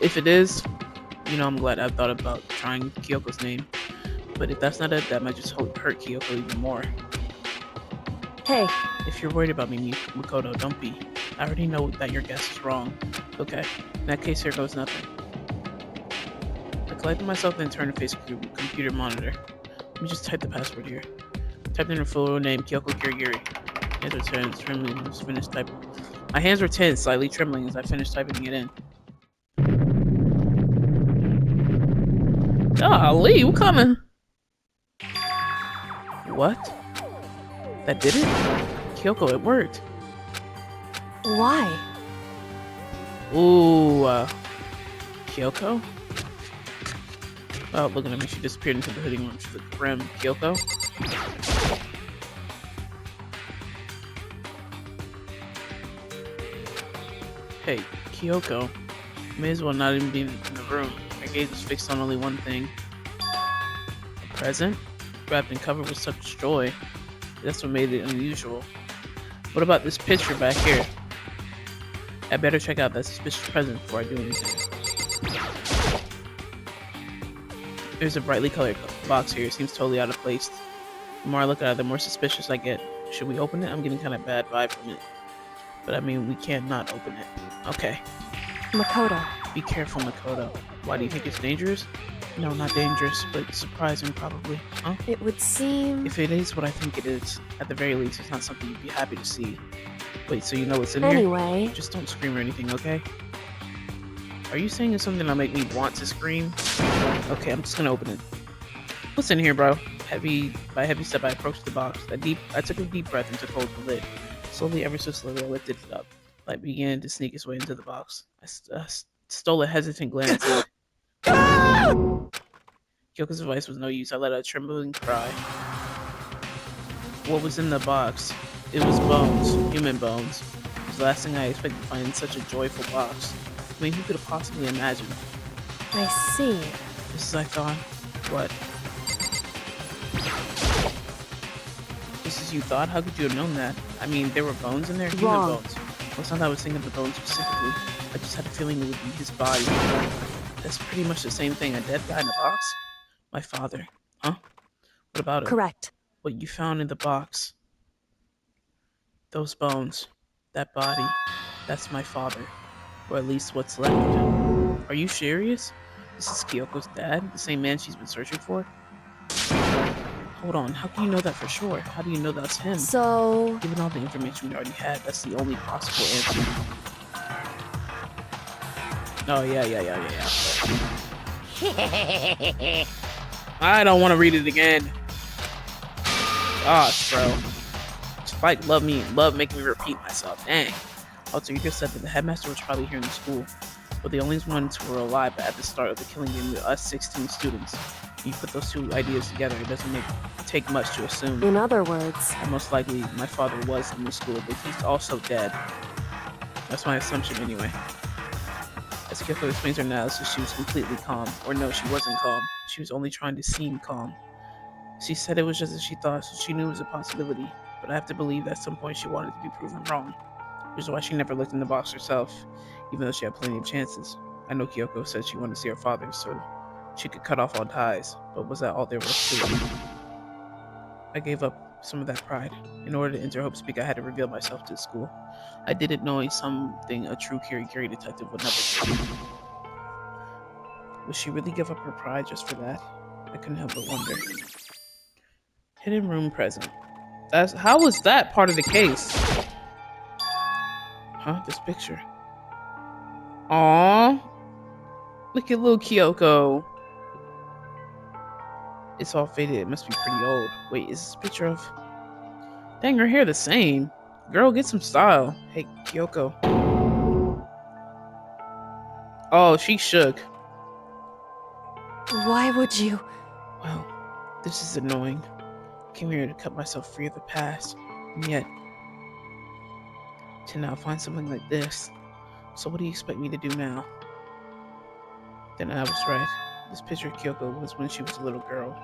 If it is, you know I'm glad I thought about trying Kyoko's name. But if that's not it, that might just hurt Kyoko even more. hey, If you're worried about me, Makoto, don't be. I already know that your guess is wrong. Okay, in that case, here goes nothing. I collected myself and turned to face the computer monitor. Let me just type the password here. Typed in her full name, Kyoko Kirigiri. Hands were tense, trembling, and just finished typing. My hands were tense, slightly trembling as I finished typing it in. Golly, what kind of... What? That did it? Kyoko, it worked. why? Ooh, Kyoko? Oh, look at me, she disappeared into the hooding room. She's a grim Kyoko. Hey, Kyoko. May as well not even be in the room. Her gaze was fixed on only one thing. A present? Wrapped and covered with such joy. That's what made it unusual. What about this picture back here? I better check out that suspicious present before I do anything. There's a brightly colored box here. It seems totally out of place. The more I look at it, the more suspicious I get. Should we open it? I'm getting kind of bad vibe from it. But I mean, we can't not open it. Okay. Makoto. Be careful, Makoto. Why do you think it's dangerous? No, not dangerous, but surprising probably. Huh? It would seem. If it is what I think it is, at the very least, it's not something you'd be happy to see. Wait, so you know what's in here? Anyway, Just don't scream or anything, okay? Are you saying it's something that'll make me want to scream? Okay, I'm just gonna open it. What's in here, bro? By a heavy step, I approached the box. I took a deep breath and took hold of the lid. Slowly, ever so slowly, I lifted it up. Light began to sneak its way into the box. I stole a hesitant glance at it. Kyoko's advice was no use. I let out a trembling cry. What was in the box? It was bones. Human bones. It was the last thing I expected to find in such a joyful box. I mean, who could have possibly imagined? I see. Just as I thought. What? Just as you thought? How could you have known that? I mean, there were bones in there? Human Wrong. bones. Well, it's not that I was thinking of the bones specifically. I just had a feeling it would be his body. That's pretty much the same thing. A dead guy in a box? My father. Huh? What about it? Correct. What you found in the box. Those bones. That body. That's my father. Or at least what's left. Are you serious? This is Kyoko's dad? The same man she's been searching for? Hold on, how can you know that for sure? How do you know that's him? So, Given all the information we already had, that's the only possible answer. Oh, yeah. I don't want to read it again. Gosh, bro. Spike love making me repeat myself. Dang. Also, you just said that the headmaster was probably here in the school. But the only ones who were alive at the start of the killing game were us 16 students. When you put those two ideas together, it doesn't take much to assume. In other words, And most likely, my father was in the school, but he's also dead. That's my assumption anyway. As Kyoko explains her analysis, she was completely calm. Or no, she wasn't calm. She was only trying to seem calm. She said it was just as she thought, so she knew it was a possibility. But I have to believe that at some point she wanted to be proven wrong. Which is why she never looked in the box herself, even though she had plenty of chances. I know Kyoko said she wanted to see her father, so she could cut off all ties. But was that all there was to it? I gave up some of that pride. In order to enter Hope's Peak, I had to reveal myself to the school. I did it knowing something a true Kirigiri detective would never do. Would she really give up her pride just for that? I couldn't help but wonder. Hidden room present. How was that part of the case? Huh? This picture. Aww. Look at little Kyoko. It's all faded. It must be pretty old. Wait, is this a picture of... Dang, her hair the same. Girl, get some style. Hey, Kyoko. Oh, she shook. why would you? Well, this is annoying. I came here to cut myself free of the past. And yet... to now find something like this. So what do you expect me to do now? Then I was right. This picture of Kyoko was when she was a little girl.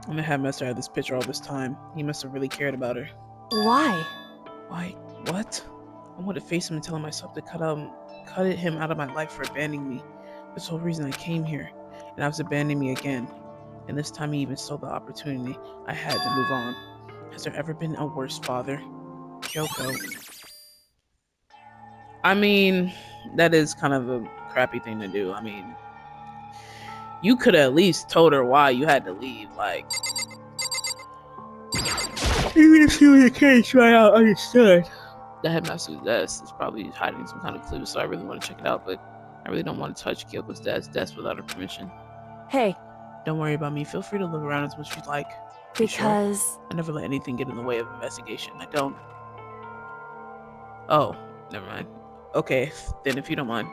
And the headmaster had this picture all this time. He must have really cared about her. Why? Why? What? I wanted to face him and tell myself to cut him out of my life for abandoning me. That's the whole reason I came here. And I was abandoning me again. And this time he even stole the opportunity. I had to move on. Has there ever been a worse father? Kyoko. I mean, that is kind of a crappy thing to do. I mean, you could have at least told her why you had to leave. Like, even if she was a case, right? I understood. The headmaster's desk is probably hiding some kind of clue, so I really want to check it out, but I really don't want to touch Kyoko's desk without her permission. Hey, Don't worry about me. Feel free to look around as much as you'd like. You sure? because I never let anything get in the way of investigation. I don't. Oh, never mind. Okay, then if you don't mind.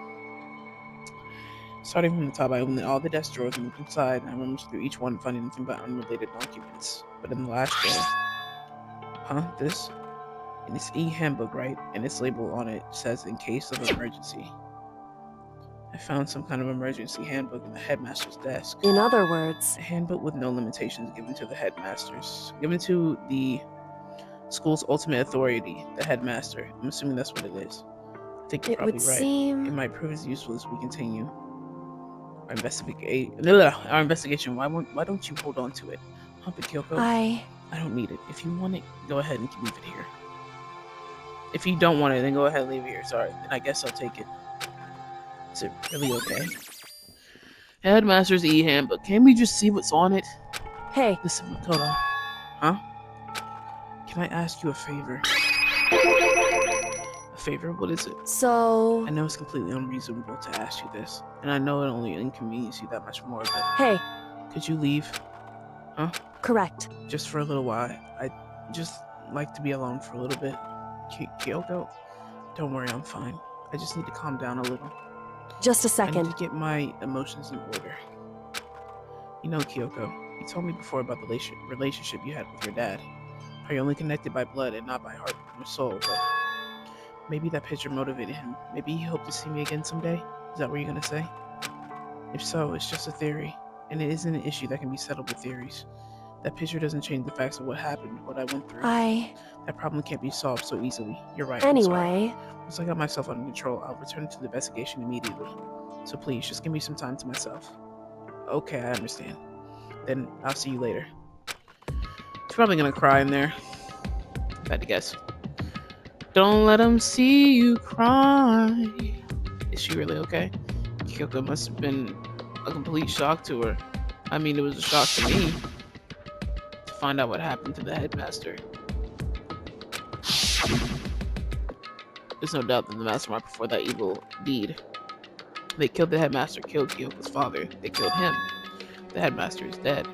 Starting from the top, I opened all the desk drawers and looked inside. I rummaged through each one, finding nothing but unrelated documents. But in the last drawer, this? And it's e-handbook, right? And its label on it says in case of emergency. I found some kind of emergency handbook in the headmaster's desk. in other words, A handbook with no limitations given to the headmasters. Given to the school's ultimate authority, the headmaster. I'm assuming that's what it is. I think you're it probably would right. It seem. might prove as useful as we continue our investigation. Why don't you hold on to it? Hump it, Kyoko. I don't need it. If you want it, go ahead and leave it here. If you don't want it, then go ahead and leave it here. Sorry, then I guess I'll take it. Is it really okay? Headmaster's e-handbook. Can we just see what's on it? Hey, Listen, Makoto. Huh? Can I ask you a favor? A favor? What is it? so. I know it's completely unreasonable to ask you this, and I know it only inconveniences you that much more, but Hey, could you leave? Huh? correct. Just for a little while. I just like to be alone for a little bit. Kyoko? Don't worry, I'm fine. I just need to calm down a little. Just a I second. need to get my emotions in order. You know, Kyoko, you told me before about the relationship you had with your dad. How you're only connected by blood and not by heart or soul, but maybe that picture motivated him. Maybe he hoped to see me again someday? Is that what you're gonna say? If so, it's just a theory, and it isn't an issue that can be settled with theories. That picture doesn't change the facts of what happened, what I went through. That problem can't be solved so easily. You're right. Anyway, Once I got myself under control, I'll return to the investigation immediately. So please, just give me some time to myself. Okay, I understand. Then I'll see you later. She's probably gonna cry in there. If I had to guess. Don't let them see you cry. Is she really okay? Kyoko must have been a complete shock to her. I mean, it was a shock to me to find out what happened to the headmaster. There's no doubt that the mastermind before that evil deed. They killed the headmaster, killed Kyoko's father. They killed him. The headmaster is dead.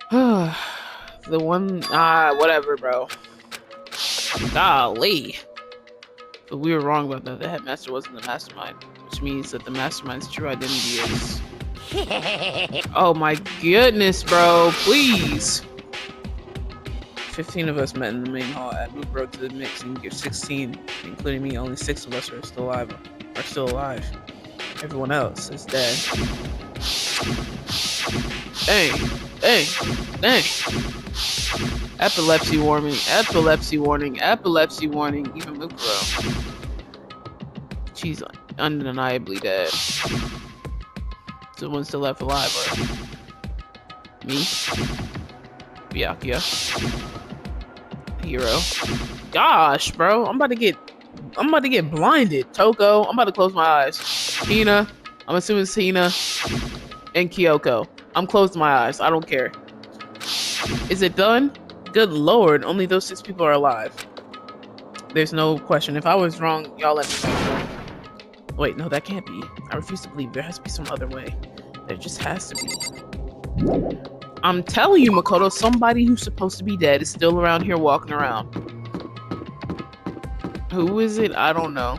The one, whatever, bro. Golly. But we were wrong about that. The headmaster wasn't the mastermind, which means that the mastermind's true identity is. Oh my goodness, bro. Please. 15 of us met in the main hall. Add Move Road to the mix and get 16, including me. Only 6 of us are still alive. Everyone else is dead. Dang. Epilepsy warning. Even Mukuro. She's undeniably dead. So one's still left alive, or me? Byakuya. Hero. Gosh, bro. I'm about to get blinded. Toko. I'm about to close my eyes. Hina. I'm assuming it's Hina. And Kyoko. I'm closing my eyes. I don't care. Is it done? Good lord. Only those 6 people are alive. There's no question. If I was wrong, y'all let me know. Wait, no, that can't be. I refuse to believe. There has to be some other way. There just has to be. I'm telling you, Makoto, somebody who's supposed to be dead is still around here walking around. Who is it? I don't know.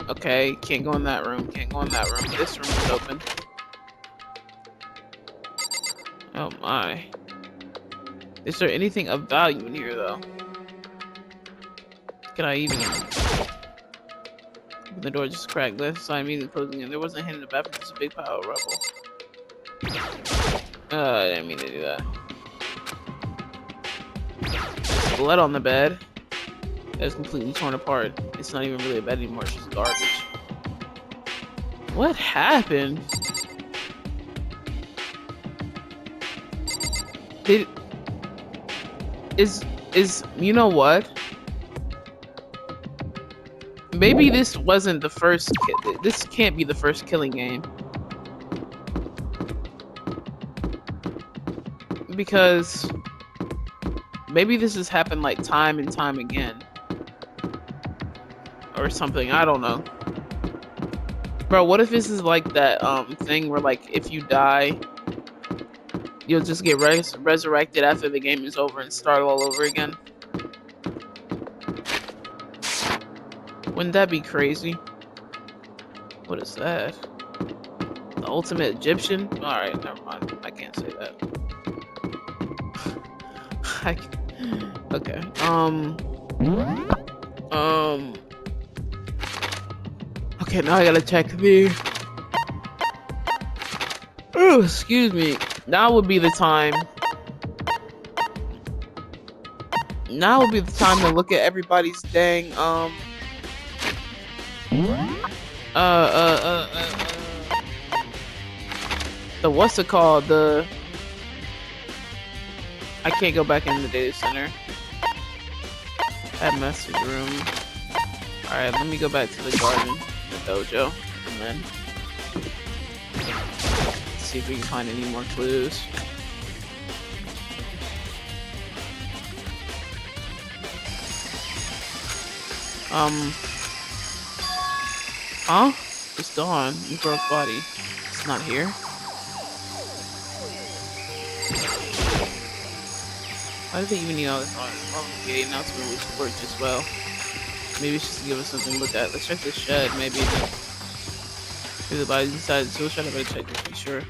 Okay, can't go in that room. This room is open. Oh my. Is there anything of value in here, though? Can I even... The door just cracked. Left side immediately closing in. There wasn't a hint in the bathroom. Just a big pile of rubble. I didn't mean to do that. There's blood on the bed. It's completely torn apart. It's not even really a bed anymore. It's just garbage. What happened? You know what? Maybe this wasn't the first. This can't be the first killing game. Because maybe this has happened like time and time again. Or something. I don't know. Bro, what if this is like that thing where like if you die, you'll just get resurrected after the game is over and start all over again? Wouldn't that be crazy? What is that? The ultimate Egyptian? Alright, never mind. I can't say that. Okay. Okay, now I gotta check the... Oh, excuse me. Now would be the time. Now would be the time to look at everybody's dang, the what's it called? I can't go back in the data center. That message room. Alright, let me go back to the garden, the dojo, and then see if we can find any more clues. Huh? It's gone. Mukuro's body. It's not here. Why did they even need all this on? The announcement which worked as well. Maybe it's just to give us something to look at. Let's check the shed. Maybe the body's inside. So we'll try to check to be sure.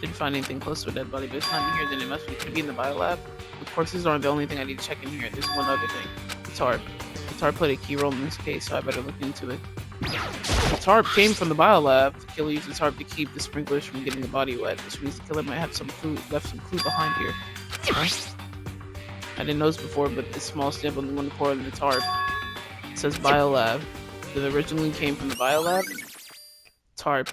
Didn't find anything close to a dead body, but it's not in here. Then it must be in the biolab. Of course, these aren't the only thing I need to check in here. There's one other thing. The tarp. The tarp played a key role in this case, so I better look into it. The tarp came from the biolab. The killer used the tarp to keep the sprinklers from getting the body wet, which means the killer might have left some clue behind here. Huh? I didn't notice before, but this small stamp on the one corner of the tarp says biolab. Did it originally came from the biolab? Tarp.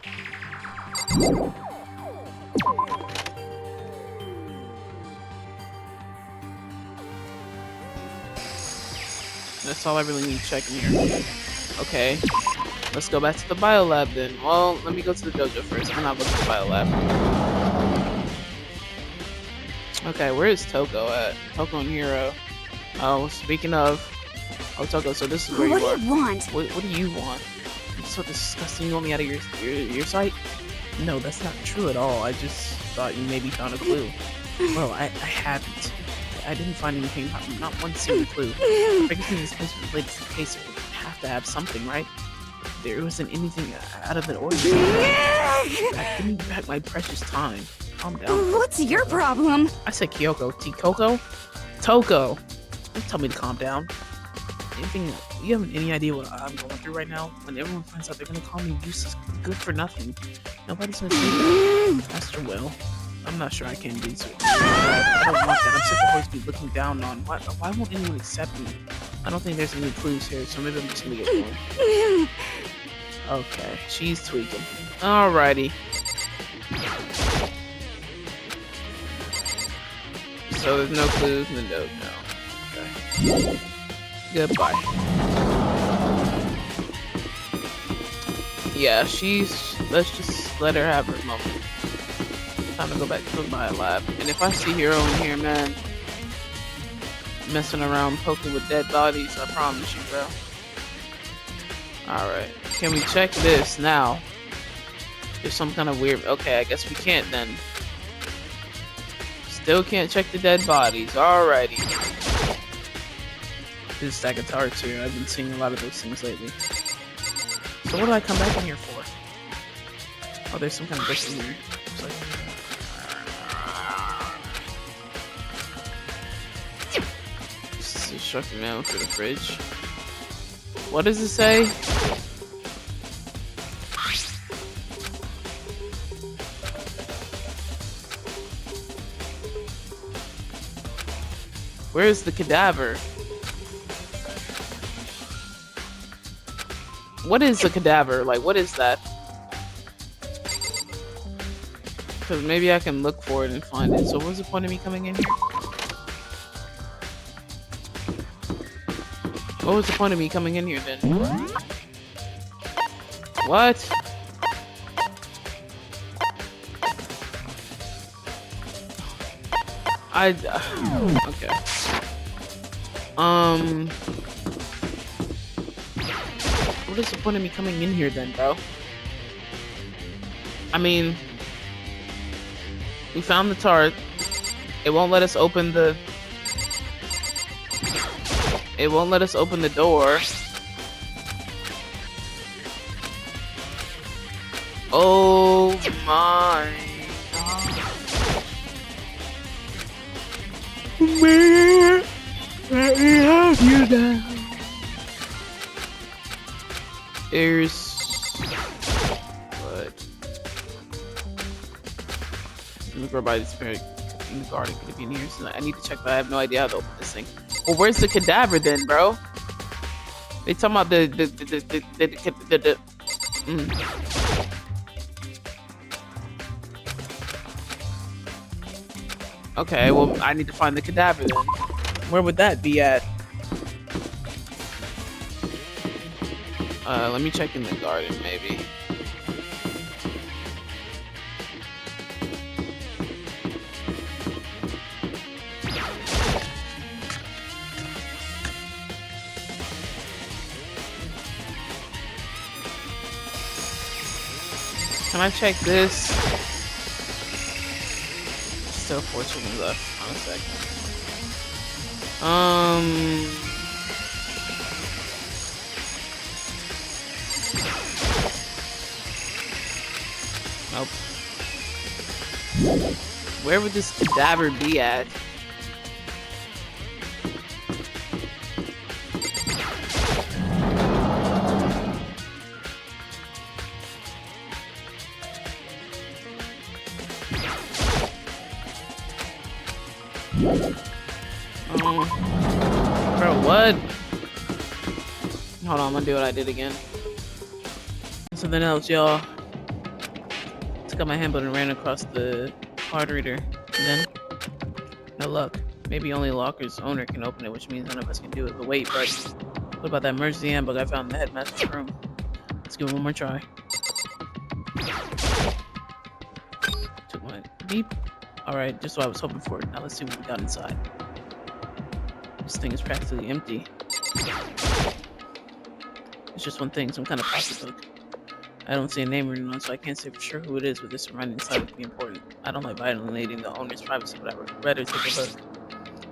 That's all I really need to check in here. Okay. Let's go back to the biolab then. Well, let me go to the dojo first, and I'll go to the biolab. Okay, where is Toko at? Toko and Hero. Oh, speaking of... Oh, Toko, so this is where What you are. do you want? What do you want? It's so disgusting. You want me out of your sight? No, that's not true at all. I just thought you maybe found a clue. Well, I haven't. I didn't find anything, not one single clue. If everything in this case was related to the case, it would have to have something, right? There wasn't anything out of the ordinary. Give me back my precious time. Calm down. What's your problem? I said Kyoko. T-Coco? Toko! Don't tell me to calm down. Anything, you have any idea what I'm going through right now? When everyone finds out, they're gonna call me useless, good for nothing. Nobody's gonna say that. Master Will, I'm not sure I can do so. I don't want that. I'm sick of always be looking down on. Why won't anyone accept me? I don't think there's any clues here, so maybe I'm just gonna get going. Okay, she's tweaking. Alrighty. So there's no clues, no. Okay. Goodbye. Yeah, let's just let her have her moment. Time to go back to the bio lab. And if I see Hero in here, man, messing around, poking with dead bodies, I promise you, bro. Alright. Can we check this now? There's some kind of weird... Okay, I guess we can't then. Still can't check the dead bodies. Alrighty. There's a stack of tarts here. I've been seeing a lot of those things lately. So what do I come back in here for? Oh, there's some kind of bush in here. It's like... This is instructing now for the fridge. What does it say? Where's the cadaver? What is a cadaver? Like, what is that? Because maybe I can look for it and find it. So what's the point of me coming in here? What was the point of me coming in here then? What? Okay. What is the point of me coming in here then, bro? I mean, we found the tart. It won't let us open the... It won't let us open the door. Oh my god. Where have you now? There's... What? Let me go by this spirit in the garden. Could it be in here? So I need to check, but I have no idea how to open this thing. Well, where's the cadaver then, bro? They talking about the Okay, well, I need to find the cadaver then. Where would that be at? Let me check in the garden, maybe. Can I check this? Still 4 chickens left. On a second. Nope. Where would this cadaver be at? Bro, what? Hold on, I'm gonna do what I did again. Something else, y'all. Took out my handbook and ran across the card reader. And then, no luck. Maybe only Locker's owner can open it, which means none of us can do it. But wait, but what about that emergency handbook I found in the headmaster's room? Let's give it one more try. Took my beep. Alright, just what I was hoping for. Now let's see what we got inside. This thing is practically empty. It's just one thing, some kind of pocketbook. I don't see a name written on, so I can't say for sure who it is, but this writing inside would be important. I don't like violating the owner's privacy, but I would rather take a look.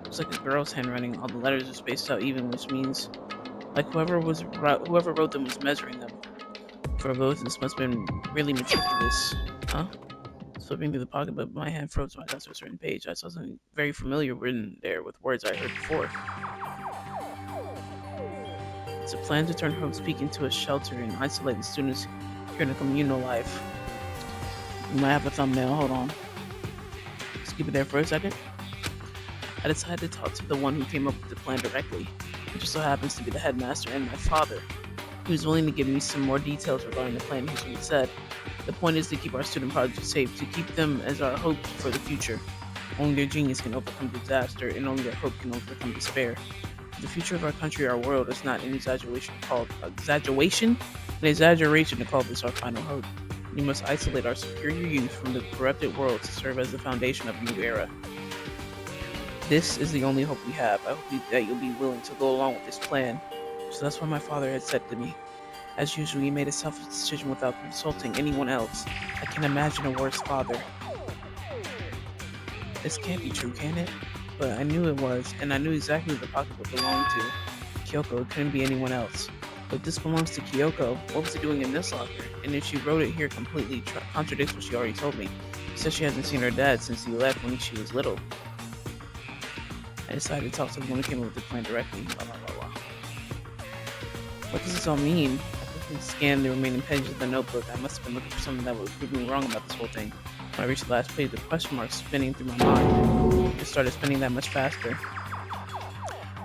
It's like a girl's handwriting. All the letters are spaced out even, which means like whoever wrote them was measuring them. For both, this must have been really meticulous. Huh? Flipping through the pocketbook, my hand froze when I got to a certain page. I saw something very familiar written there with words I heard before. It's a plan to turn home speak into a shelter and isolate the students here in a communal life. We might have a thumbnail, hold on. Just keep it there for a second. I decided to talk to the one who came up with the plan directly. It just so happens to be the headmaster and my father. He was willing to give me some more details regarding the plan. Here's what he said. The point is to keep our student projects safe, to keep them as our hope for the future. Only their genius can overcome disaster, and only their hope can overcome despair. The future of our country, our world, is not an exaggeration to call this our final hope. We must isolate our superior youth from the corrupted world to serve as the foundation of a new era. This is the only hope we have. I hope that you'll be willing to go along with this plan. So that's what my father had said to me. As usual, he made a selfish decision without consulting anyone else. I can't imagine a worse father. This can't be true, can it? But I knew it was, and I knew exactly who the pocketbook belonged to. Kyoko, it couldn't be anyone else. But this belongs to Kyoko. What was it doing in this locker? And if she wrote it here completely contradicts what she already told me. She says she hasn't seen her dad since he left when she was little. I decided to talk to the one who came up with the plan directly. Blah, blah, blah, blah. What does this all mean? I quickly scanned the remaining pages of the notebook. I must have been looking for something that would prove me wrong about this whole thing. When I reached the last page, the question mark spinning through my mind. It started spinning that much faster.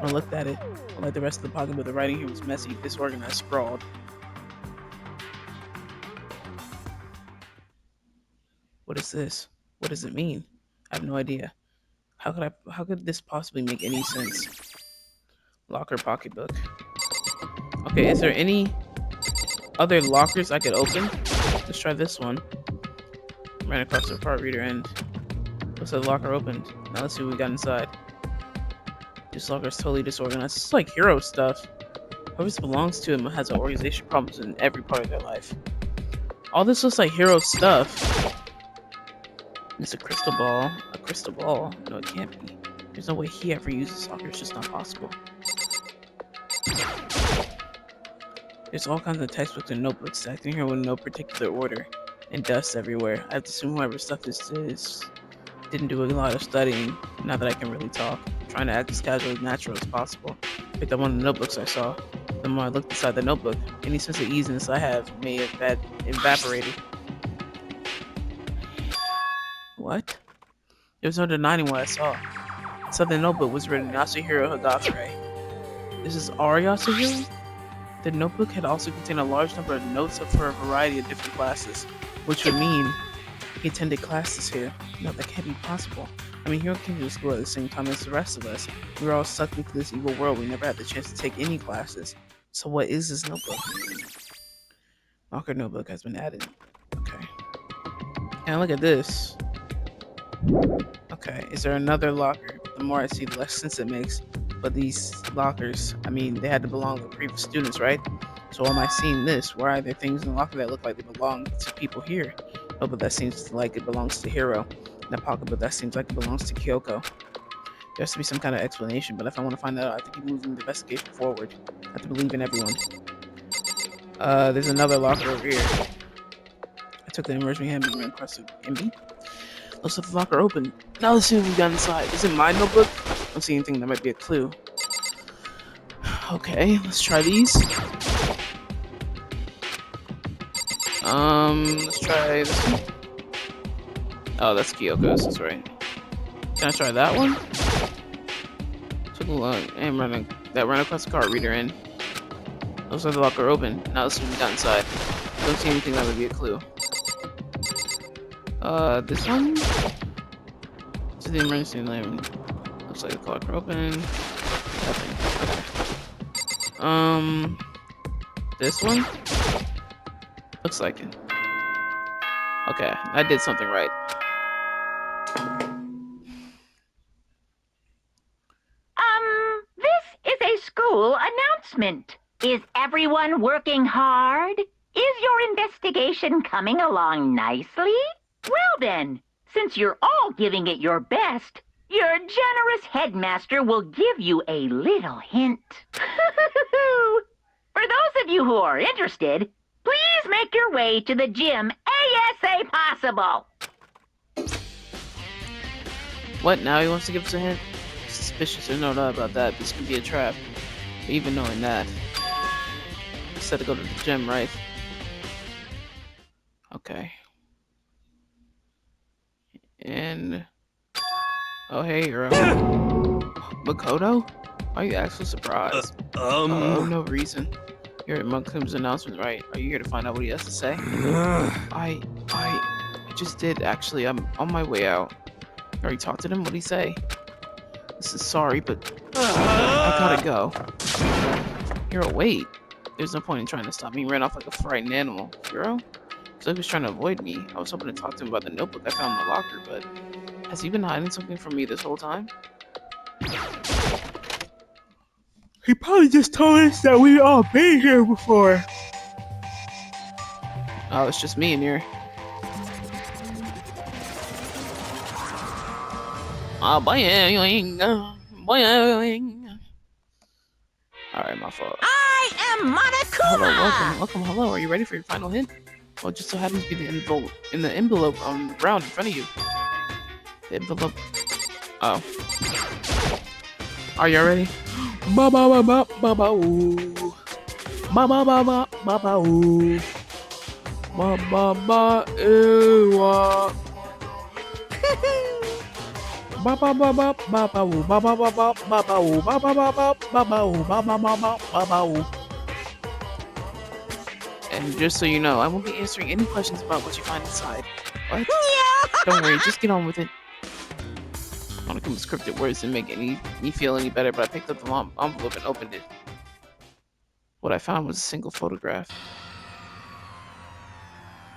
When I looked at it, like the rest of the pocketbook, the writing here was messy, disorganized, sprawled. What is this? What does it mean? I have no idea. How could this possibly make any sense? Locker pocketbook. Okay, is there any other lockers I could open? Let's try this one. Ran across the card reader and looks like the locker opened. Now let's see what we got inside. This locker is totally disorganized. It's like hero stuff. Whoever this belongs to him has organization problems in every part of their life. All this looks like hero stuff. It's a crystal ball. A crystal ball? No, it can't be. There's no way he ever uses soccer. It's just not possible. There's all kinds of textbooks and notebooks stacked in here in no particular order. And dust everywhere. I have to assume whoever stuff this is didn't do a lot of studying, now that I can really talk. I'm trying to act as casual and natural as possible. Picked up one of the notebooks I saw. The more I looked inside the notebook, any sense of easiness I have may have evaporated. What? There was no denying what I saw. Inside the notebook was written Yasuhiro Hagakure. This is our Yasuhiro? The notebook had also contained a large number of notes for a variety of different classes, which would mean he attended classes here. No, that can't be possible. I mean, Hiro came to school at the same time as the rest of us. We were all sucked into this evil world. We never had the chance to take any classes. So what is this notebook? Locker notebook has been added. Okay. And look at this. Okay, is there another locker? The more I see, the less sense it makes. But these lockers, I mean, they had to belong to previous students, right? So am I seeing this? Why are there things in the locker that look like they belong to people here? Oh, but that seems like it belongs to Hiro. And the pocketbook, that seems like it belongs to Kyoko. There has to be some kind of explanation, but if I want to find that out, I have to keep moving the investigation forward. I have to believe in everyone. There's another locker over here. I took the emergency handbook and ran across the MB. Looks like the locker open. Now let's see what we got inside. Is it my notebook? I don't see anything that might be a clue. Okay, let's try these. Let's try this one. Oh, that's Kyoko's, that's right. Can I try that one? Took a long and ran across the card reader and looks like the locker open. Now let's see what we got inside. Don't see anything that would be a clue. This one? To the emergency lane. Looks like the locker open. Nothing. Okay. This one? Looks like it. Okay, I did something right. announcement. Is everyone working hard? Is your investigation coming along nicely? Well then, since you're all giving it your best, your generous headmaster will give you a little hint. For those of you who are interested, please make your way to the gym ASA possible. What, now he wants to give us a hint? Suspicious, there's no doubt about that. This could be a trap. But even knowing that, I said to go to the gym, right? Okay. And... oh, hey, girl. Makoto? Why are you actually surprised? Oh, no reason. You're at Monkham's announcement, right? Are you here to find out what he has to say? I just did, actually. I'm on my way out. You already talked to him? What'd he say? This is sorry, but I gotta go. Hero, wait. There's no point in trying to stop me. He ran off like a frightened animal. Hero? So he was trying to avoid me. I was hoping to talk to him about the notebook I found in the locker, but has he been hiding something from me this whole time? He probably just told us that we all been here before. Oh, it's just me in here. Boing, boing. Alright, my fault. I am Monokuma! Welcome, hello. Are you ready for your final hint? Well, it just so happens to be the envelope on the ground in front of you. The envelope. Oh. Are you ready? Ba ba ba ba ba ba ooh. Ba ba ba ba ba ba ooh. Ba ba ba ewa. Ba ba ba ba ba ba ooh. Ba ba ba ba ba ba ooh. Ba ba ba ba ba ba ooh. Ba ba ba ba ba ba ooh. And just so you know, I won't be answering any questions about what you find inside. What? Don't worry, just get on with it. Monokuma's scripted words didn't make me feel any better, but I picked up the envelope and opened it. What I found was a single photograph.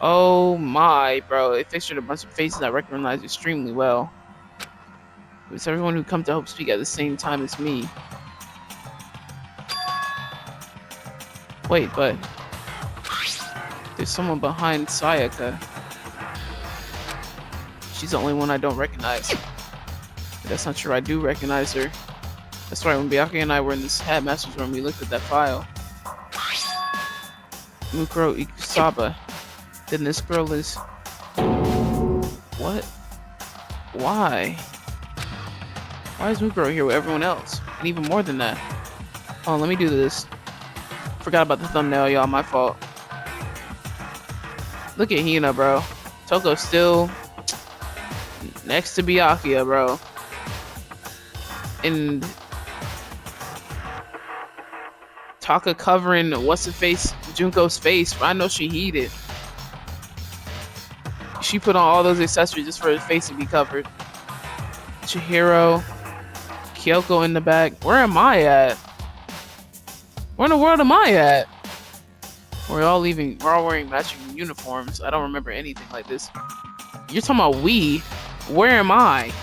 Oh my, bro. It featured a bunch of faces I recognized extremely well. It was everyone who come to Hope Speak at the same time as me. Wait, but there's someone behind Sayaka. She's the only one I don't recognize. But that's not true, I do recognize her. That's right, when Byakuya and I were in this headmaster's room, we looked at that file. Mukuro Ikusaba. Then this girl is... what? Why? Why is Mukuro here with everyone else? And even more than that. Oh, let me do this. Forgot about the thumbnail, y'all, my fault. Look at Hina, bro. Toko's still next to Byakuya, bro. And Taka covering what's-her-face, Junko's face. I know she heated. She put on all those accessories just for her face to be covered. Chihiro, Kyoko in the back. Where am I at? Where in the world am I at? We're all wearing matching uniforms. I don't remember anything like this. You're talking about we? Where am I?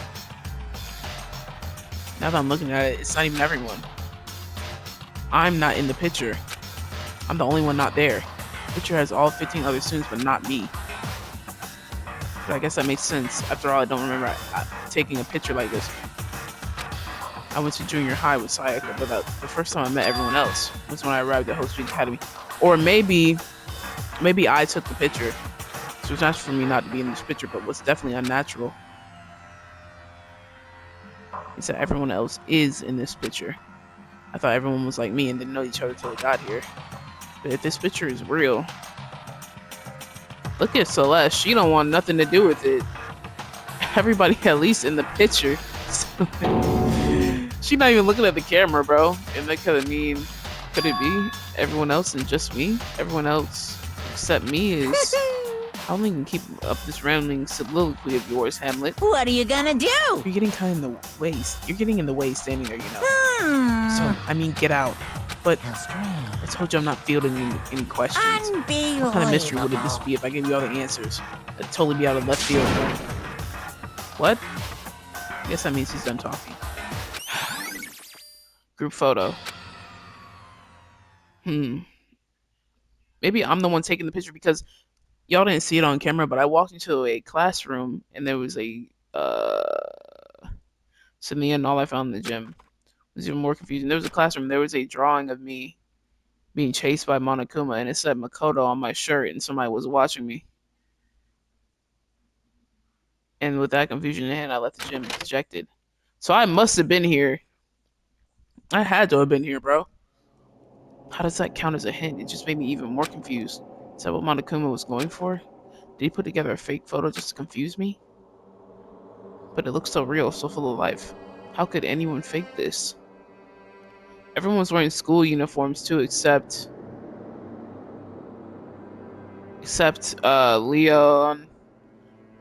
Now that I'm looking at it, it's not even everyone. I'm not in the picture. I'm the only one not there. The picture has all 15 other students, but not me. But I guess that makes sense. After all, I don't remember taking a picture like this. I went to junior high with Sayaka, but the first time I met everyone else was when I arrived at Hope Street Academy. Or maybe I took the picture. So it's natural for me not to be in this picture, but what's definitely unnatural is that everyone else is in this picture. I thought everyone was like me and didn't know each other until they got here. But if this picture is real, look at Celeste. She don't want nothing to do with it. Everybody at least in the picture. She not even looking at the camera, bro. And that could mean, could it be everyone else and just me? Everyone else except me is... I don't think you can keep up this rambling soliloquy of yours, Hamlet. What are you gonna do? You're getting kind of in the way. You're getting in the way standing there, you know. So, I mean, get out. But I told you I'm not fielding any questions. Unbelievable. What kind of mystery would this be if I gave you all the answers? That'd totally be out of left field. What? I guess that means he's done talking. Group photo. Maybe I'm the one taking the picture because y'all didn't see it on camera, but I walked into a classroom and there was a so me and all I found in the gym was even more confusing. There was a classroom, there was a drawing of me being chased by Monokuma and it said Makoto on my shirt and somebody was watching me. And with that confusion in hand, I left the gym dejected. So I must have been here. I had to have been here, bro. How does that count as a hint? It just made me even more confused. Is that what Monokuma was going for? Did he put together a fake photo just to confuse me? But it looks so real, so full of life. How could anyone fake this? Everyone was wearing school uniforms too, except Leon,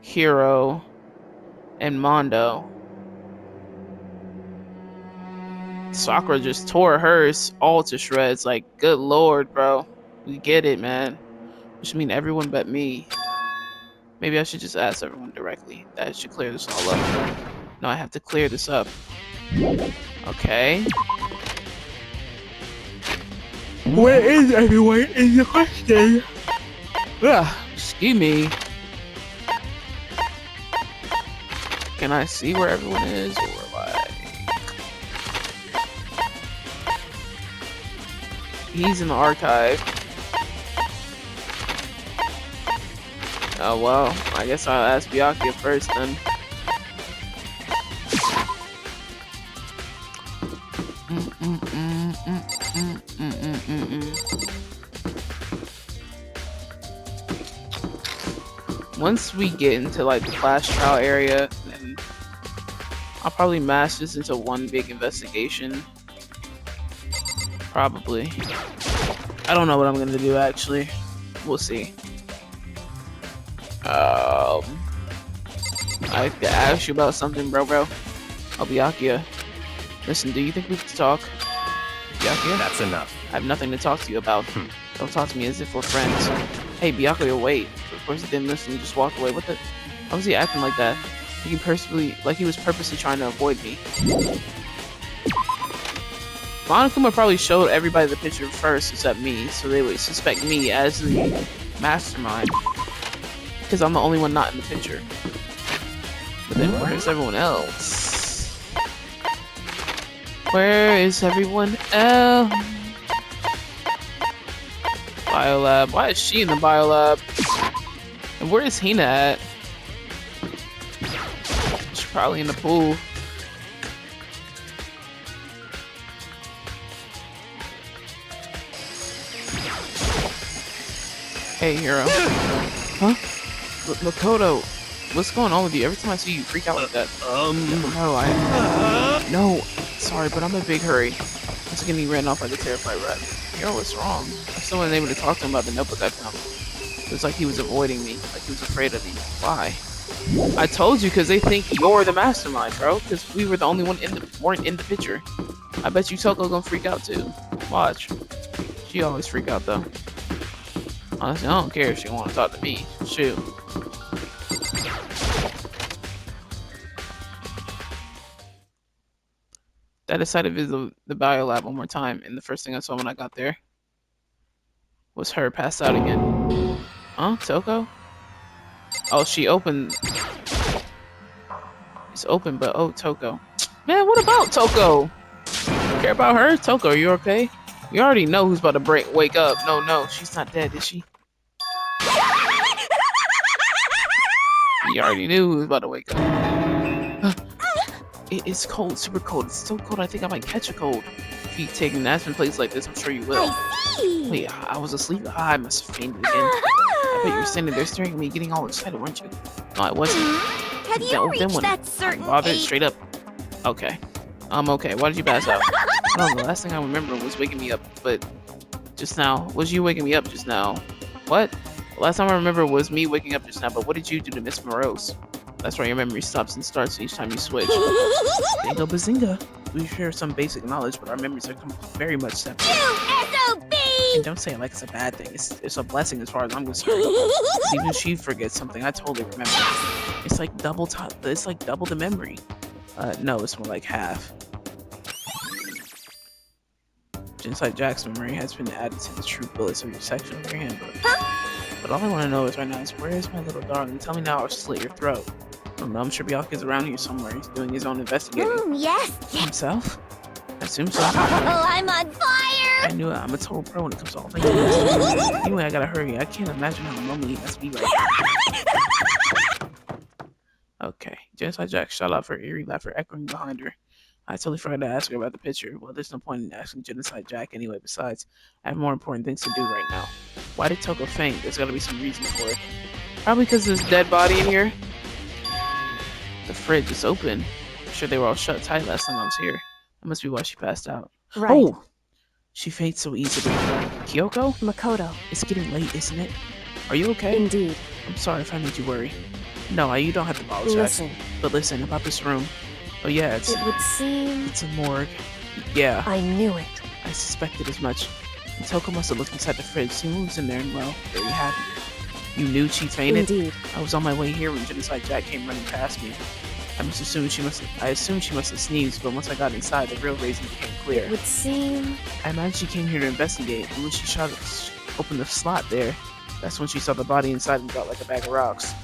Hiro, and Mondo. Sakura just tore hers all to shreds. Like, good lord, bro. We get it, man. Which mean everyone but me. Maybe I should just ask everyone directly. That should clear this all up. No, I have to clear this up. Okay. Where is everyone is the question? Excuse me. Can I see where everyone is? Or like... He's in the archive. Oh well, I guess I'll ask Byakuya first then. Once we get into like the class trial area, then I'll probably mash this into one big investigation. Probably. I don't know what I'm gonna do actually. We'll see. I have to ask you about something, bro. I'll Byakuya. Listen, do you think we can talk? Byakuya? That's enough. I have nothing to talk to you about. Don't talk to me as if we're friends. Hey, Byakuya, wait. Of course he didn't listen, he just walked away. What the? How was he acting like that? He was purposely trying to avoid me. Monokuma probably showed everybody the picture first except me, so they would suspect me as the mastermind. Because I'm the only one not in the picture. But then where's everyone else? Where is everyone else? Biolab. Why is she in the biolab? And where is Hina at? She's probably in the pool. Hey, Hiro. Huh? Makoto, what's going on with you? Every time I see you freak out like that. No, sorry, but I'm in a big hurry. I'm just getting ran off like a terrified rat. Hiro, what's wrong? I still wasn't able to talk to him about the notebook I found. It was like he was avoiding me, like he was afraid of me. Why? I told you, because they think you're the mastermind, bro. Because we were the only one weren't in the picture. I bet you Toko gonna freak out too. Watch. She always freak out though. Honestly, I don't care if she want to talk to me. Shoot. I decided to visit the biolab one more time, and the first thing I saw when I got there was her passed out again. Huh? Toko? Oh, she opened. It's open, but oh, Toko. Man, what about Toko? You care about her? Toko, are you okay? You already know who's about to wake up. No, she's not dead, is she? You already knew who was about to wake up. It's cold, super cold. It's so cold I think I might catch a cold. If you take an Aspen place like this, I'm sure you will. I see. Wait, I was asleep? I must have fainted again. I bet you were standing there staring at me, getting all excited, weren't you? No, I wasn't. Have you reached that certain bothered, age? straight up. Okay. Okay. Why did you pass out? I don't know. The last thing I remember was waking me up, but just now. Was you waking me up just now? What? The last time I remember was me waking up just now, but what did you do to Miss Morose? That's why your memory stops and starts each time you switch. Bingo bazinga. We share some basic knowledge, but our memories are very much separate. SOB! And don't say it like it's a bad thing. It's a blessing as far as I'm concerned. Even if she forgets something, I totally remember. It's like double the memory. No, it's more like half. Genocide Jack's memory has been added to the true bullets of your section of your handbook. But all I want to know is right now is where is my little darling? Tell me now or I'll slit your throat. I don't know, I'm sure Byakuya's around here somewhere. He's doing his own investigating. Yes. Himself? I assume so. Oh, I'm on fire. I knew it. I'm a total pro when it comes to all things. Anyway, I gotta hurry. I can't imagine how lonely he has to be right now. Okay. Genocide Jack shot off her eerie laughter echoing behind her. I totally forgot to ask her about the picture. Well, there's no point in asking Genocide Jack anyway. Besides, I have more important things to do right now. Why did Toko faint? There's gotta be some reason for it. Probably because there's a dead body in here. The fridge is open. I'm sure they were all shut tight last time I was here. That must be why she passed out. Right. Oh! She faints so easily. Kyoko? Makoto. It's getting late, isn't it? Are you okay? Indeed. I'm sorry if I made you worry. No, you don't have to apologize. Listen. But listen, about this room. Oh yeah, It would seem... it's a morgue. Yeah, I knew it. I suspected as much. And Toko must have looked inside the fridge, seen what was in there, and well, there you have it. You knew she fainted? Indeed. I was on my way here when Genocide Jack came running past me. I assumed she must have sneezed, but once I got inside, the real reason became clear. It would seem... I imagine she came here to investigate, and when she opened the slot there, that's when she saw the body inside and felt like a bag of rocks.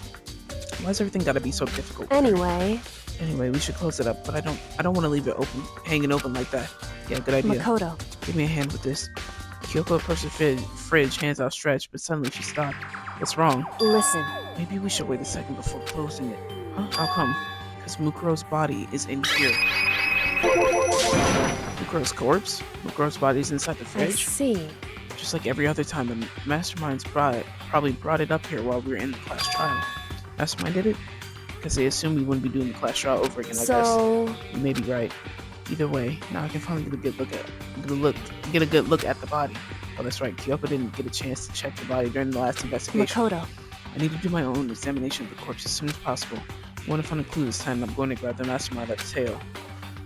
Why's everything gotta be so difficult? Anyway, We should close it up, but I don't want to leave it open, hanging open like that. Yeah, good idea. Makoto. Give me a hand with this. Kyoko approached the fridge, hands outstretched, but suddenly she stopped. What's wrong? Listen. Maybe we should wait a second before closing it. Huh? How come? Because Mukuro's body is in here. Mukuro's corpse? Mukuro's body's inside the I fridge? see. Just like every other time, the masterminds probably brought it up here while we were in the class trial. Mastermind did it? Because they assumed we wouldn't be doing the class trial over again, I guess. You may be right. Either way, now I can finally get a good look at the body. Oh, that's right. Kyoko didn't get a chance to check the body during the last investigation. Makoto. I need to do my own examination of the corpse as soon as possible. I want to find a clue this time, and I'm going to grab the mastermind at the tail.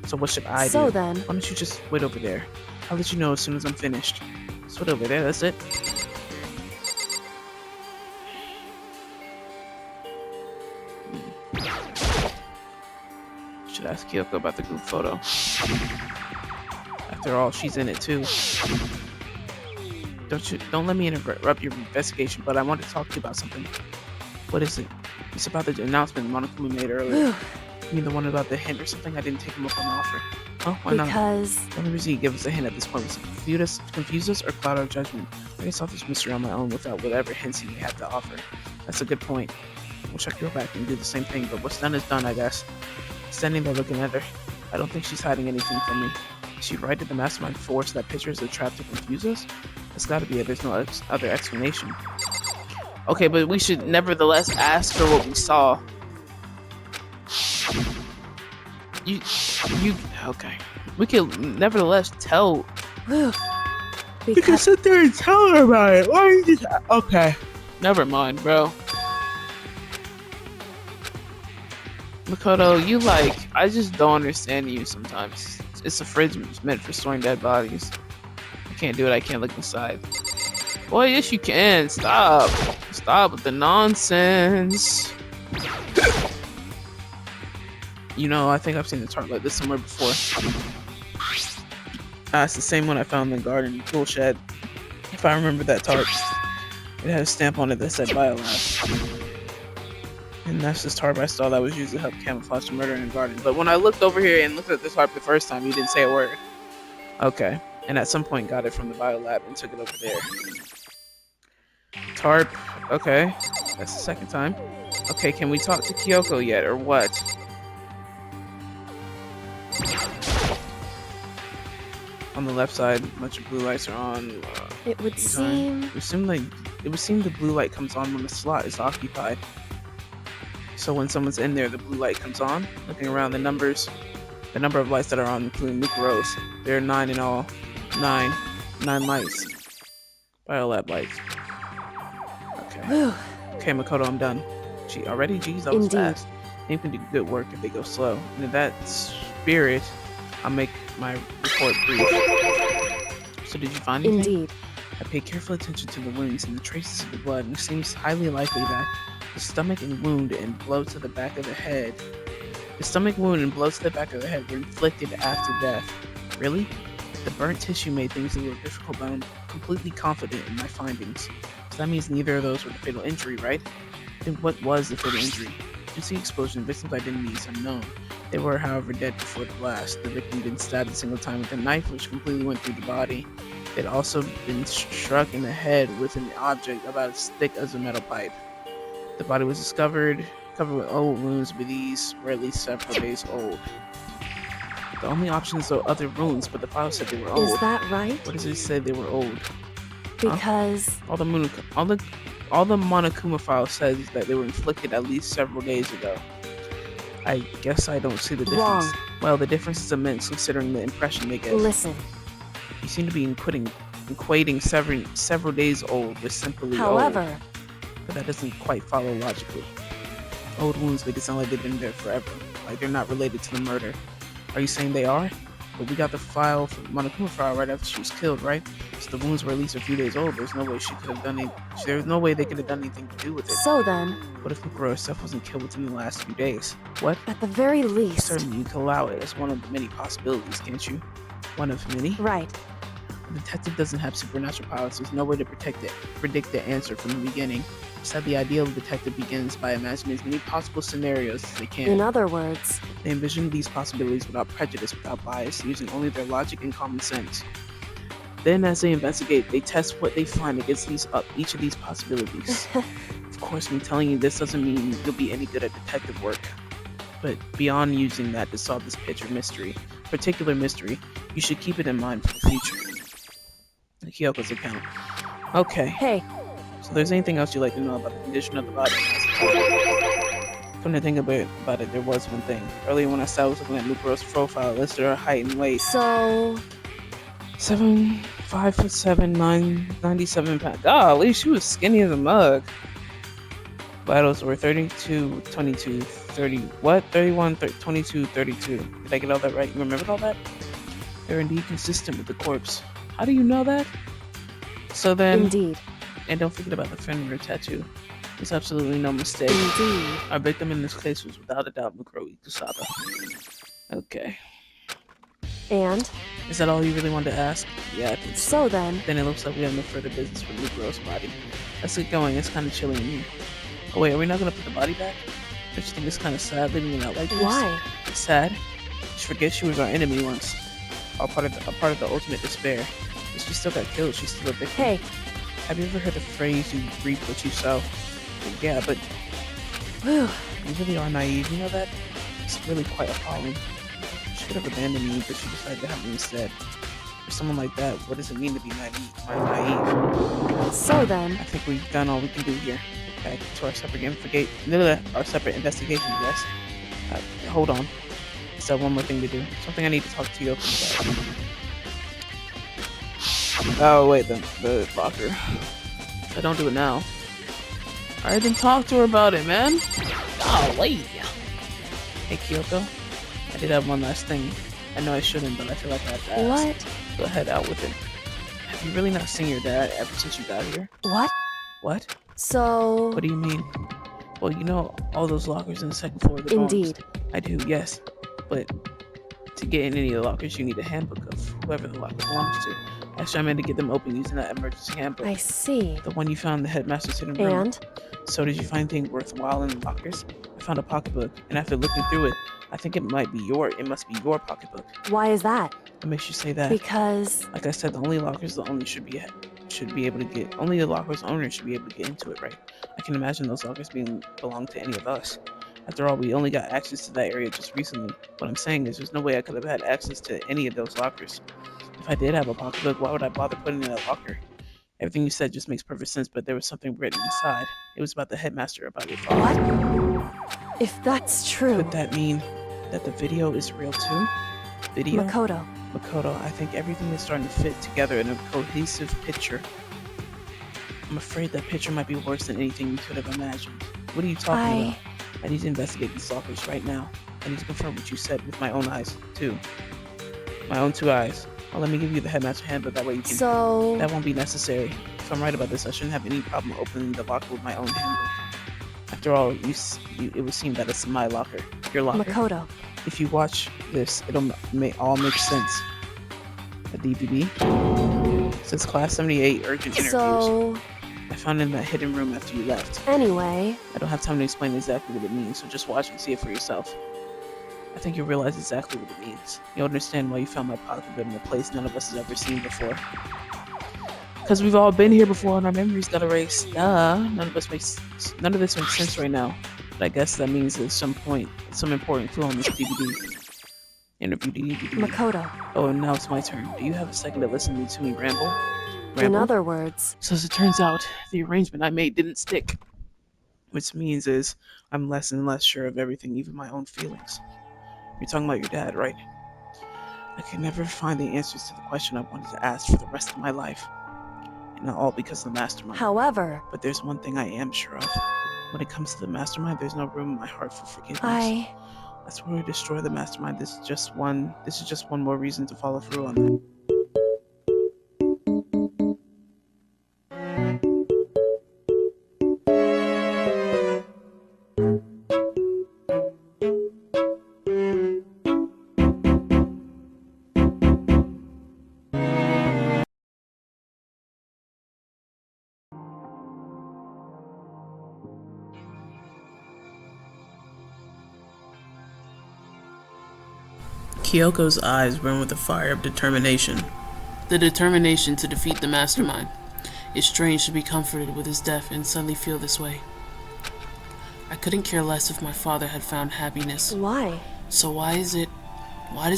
So what should I do? So then... Why don't you just wait over there? I'll let you know as soon as I'm finished. Just wait over there, that's it. Should ask Kyoko about the group photo. After all, she's in it too. Don't let me interrupt your investigation, but I want to talk to you about something. What is it? It's about the announcement Monokuma made earlier. You mean the one about the hint or something? I didn't take him up on the offer. Oh, why not? Because... The only reason he gave us a hint at this point was to confuse us or cloud our judgment. I guess I'll just mystery on my own without whatever hints he may have to offer. That's a good point. Wish I could go back and do the same thing, but what's done is done, I guess. Standing there looking at her, I don't think she's hiding anything from me. Is she right? Did the mastermind force that picture as a trap to confuse us? That's gotta be it. There's no other explanation. Okay, but we should nevertheless ask her what we saw. Okay. We can nevertheless tell. We can sit there and tell her about it. Why are you just... Okay. Never mind, bro. Makoto, I just don't understand you sometimes. It's a fridge meant for storing dead bodies. I can't do it, I can't look inside. Boy, yes you can. Stop. Stop with the nonsense. I think I've seen a tarp like this somewhere before. It's the same one I found in the garden tool shed. If I remember that tarp. It had a stamp on it that said Biolab. And that's this tarp I saw that was used to help camouflage the murder in the garden. But when I looked over here and looked at this tarp the first time, you didn't say a word. Okay. And at some point got it from the Biolab and took it over there. Tarp. Okay. That's the second time. Okay, can we talk to Kyoko yet, or what? On the left side, a bunch of blue lights are on. It would seem... It would seem the blue light comes on when the slot is occupied. So when someone's in there, the blue light comes on. Looking around, the number of lights that are on, including Mukuro's, there are 9 in all. 9 lights. Biolab lights. Okay. Okay, Makoto, I'm done. Gee, already? Geez, that was fast. They can do good work if they go slow. And in that spirit, I'll make my report brief. So did you find anything? Indeed. I paid careful attention to the wounds and the traces of the blood, and it seems highly likely that the stomach wound and blow to the back of the head were inflicted after death. Really? The burnt tissue made things a little difficult, but I'm completely confident in my findings. So that means neither of those were the fatal injury, right? Then what was the fatal injury? Due to the explosion, the victim's identity is unknown. They were, however, dead before the blast. The victim had been stabbed a single time with a knife, which completely went through the body. They'd also been struck in the head with an object about as thick as a metal pipe. The body was discovered covered with old wounds, but these were at least several days old. The only options are other wounds, but the file said they were old. Is that right? What does it say they were old? Because All the Monokuma file says that they were inflicted at least several days ago. I guess I don't see the difference. Wrong. Well, the difference is immense considering the impression they get. listen. You seem to be equating several days old with simply However, old, but that doesn't quite follow logically. Old wounds make it sound like they've been there forever, like they're not related to the murder. Are you saying they are? But we got the file from Monokuma file right after she was killed, right? So the wounds were at least a few days old. There's no way she could have done it. There's no way they could have done anything to do with it. so then, What if Mukuro herself wasn't killed within the last few days? What? at the very least, Certainly, you can allow it as one of the many possibilities, can't you? One of many? right. The detective doesn't have supernatural powers. There's no way to predict the answer from the beginning. Instead, the ideal detective begins by imagining as many possible scenarios as they can. In other words, They envision these possibilities without prejudice, without bias, using only their logic and common sense. Then, as they investigate, they test what they find against each of these possibilities. Of course, me telling you this doesn't mean you'll be any good at detective work. But beyond using that to solve this particular mystery, you should keep it in mind for the future. Kyoko's account. Okay, hey, so there's anything else you'd like to know about the condition of the body? Come to think about it, there was one thing. Earlier when I said I was looking at Mukuro's profile, it listed her height and weight. so 5'7", 97 pounds. Golly, she was skinny as a mug. Vitals were 32, 22, 30, what? 31, 22, 32. Did I get all that right? You remembered all that? They're indeed consistent with the corpse. How do you know that? So then, indeed, and don't forget about the Fenrir tattoo. There's absolutely no mistake. indeed. Our victim in this case was without a doubt Mukuro Ikusaba. Okay. And Is that all you really wanted to ask? Yeah, I think so. so then, Then it looks like we have no further business with Mukuro's body. Let's get going, it's kind of chilly in here. Oh wait, are we not gonna put the body back? Don't you think it's kind of sad leaving it out like this? why? It's sad. Just forget she was our enemy once. A part of the ultimate despair. But she still got killed, she's still a victim. Hey, Have you ever heard the phrase, you reap what you sow? Yeah, but whew, you really are naive, you know that? It's really quite appalling. She could have abandoned me, but she decided to have me instead. For someone like that, what does it mean to be naive? so then, I think we've done all we can do here. Back to our separate investigation, yes? Hold on. I still have one more thing to do. Something I need to talk to you about. Oh, wait, the locker. If I don't do it now. Alright, then talk to her about it, man. Golly. Hey, Kyoko. I did have one last thing. I know I shouldn't, but I feel like I have to ask. what? Go ahead, out with it. Have you really not seen your dad ever since you got here? What? What? So, What do you mean? Well, you know all those lockers on the second floor of the dorms. indeed. I do, yes. But to get in any of the lockers, you need a handbook of whoever the locker belongs to. Actually, I meant to get them open using that emergency handbook. I see. The one you found in the headmaster's hidden room. And So did you find anything worthwhile in the lockers? I found a pocketbook, and after looking through it, I think it must be your pocketbook. why is that? What makes you say that? Because Like I said, the only lockers the owner should be able to get. Only the locker's owner should be able to get into it, right? I can imagine those lockers belong to any of us. After all, we only got access to that area just recently. What I'm saying is, there's no way I could have had access to any of those lockers. If I did have a pocketbook, why would I bother putting it in a locker? Everything you said just makes perfect sense, but there was something written inside. It was about the headmaster, about your father. what? If that's true, Could that mean that the video is real too? Video? Makoto, Makoto, I think everything is starting to fit together in a cohesive picture. I'm afraid that picture might be worse than anything you could have imagined. What are you talking about? I need to investigate these lockers right now. I need to confirm what you said with my own eyes, too. My own two eyes. Well, let me give you the headmaster handbook, that way you can... So, That won't be necessary. If I'm right about this, I shouldn't have any problem opening the locker with my own handbook. After all, it would seem that it's my locker. Your locker. Makoto, If you watch this, it'll all make sense. A DVD. Says Class 78 urgent interviews. So, I found it in that hidden room after you left. anyway, I don't have time to explain exactly what it means, so just watch and see it for yourself. I think you'll realize exactly what it means. You'll understand why you found my pocketbook in a place none of us has ever seen before. Because we've all been here before and our memories got erased. Duh. None of this makes sense right now. But I guess that means at some point, some important clue on this DVD. Interview DVD. Makoto. Oh, and now it's my turn. Do you have a second to listen to me ramble? In other words, So as it turns out, the arrangement I made didn't stick. Which means is, I'm less and less sure of everything, even my own feelings. You're talking about your dad, right? I could never find the answers to the question I wanted to ask for the rest of my life. And not all because of the mastermind. however, But there's one thing I am sure of. When it comes to the mastermind, there's no room in my heart for forgiveness. That's where we destroy the mastermind. This is just one more reason to follow through on that. Kyoko's eyes burn with the fire of determination. The determination to defeat the mastermind. It's strange to be comforted with his death and suddenly feel this way. I couldn't care less if my father had found happiness. why? So why does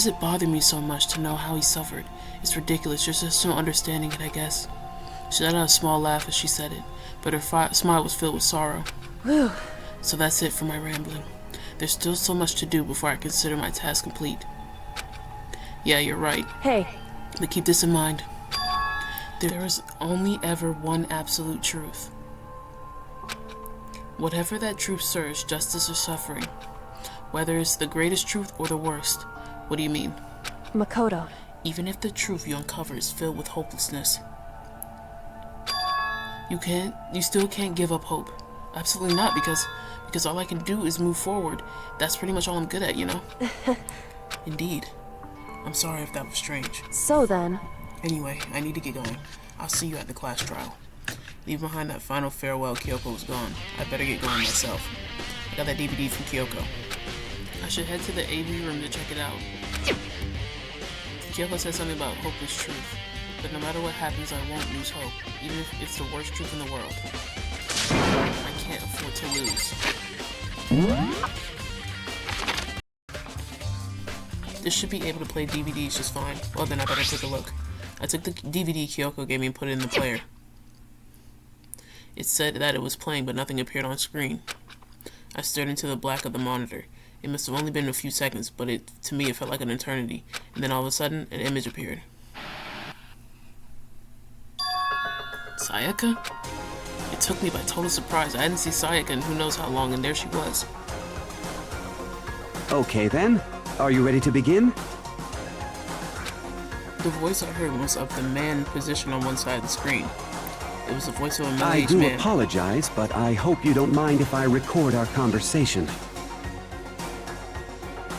it bother me so much to know how he suffered? It's ridiculous, you're just not understanding it, I guess. She let out a small laugh as she said it, but her smile was filled with sorrow. Whew. So that's it for my rambling. There's still so much to do before I consider my task complete. Yeah, you're right. Hey, But keep this in mind. There is only ever one absolute truth. Whatever that truth serves, justice or suffering, whether it's the greatest truth or the worst. What do you mean? Makoto. Even if the truth you uncover is filled with hopelessness, you still can't give up hope. Absolutely not, because all I can do is move forward. That's pretty much all I'm good at, you know? Indeed. I'm sorry if that was strange. So then, Anyway, I need to get going. I'll see you at the class trial. Leave behind that final farewell. Kyoko was gone. I better get going myself. I got that DVD from Kyoko. I should head to the AV room to check it out. Kyoko said something about hopeless truth. But no matter what happens, I won't lose hope, even if it's the worst truth in the world. I can't afford to lose. This should be able to play DVDs just fine. Well, then I better take a look. I took the DVD Kyoko gave me and put it in the player. It said that it was playing, but nothing appeared on screen. I stared into the black of the monitor. It must have only been a few seconds, but to me it felt like an eternity. And then all of a sudden, an image appeared. Sayaka? It took me by total surprise. I hadn't seen Sayaka in who knows how long, and there she was. Okay then, are you ready to begin? The voice I heard was of the man positioned on one side of the screen. It was the voice of a I middle-aged do man. apologize, but I hope you don't mind if I record our conversation.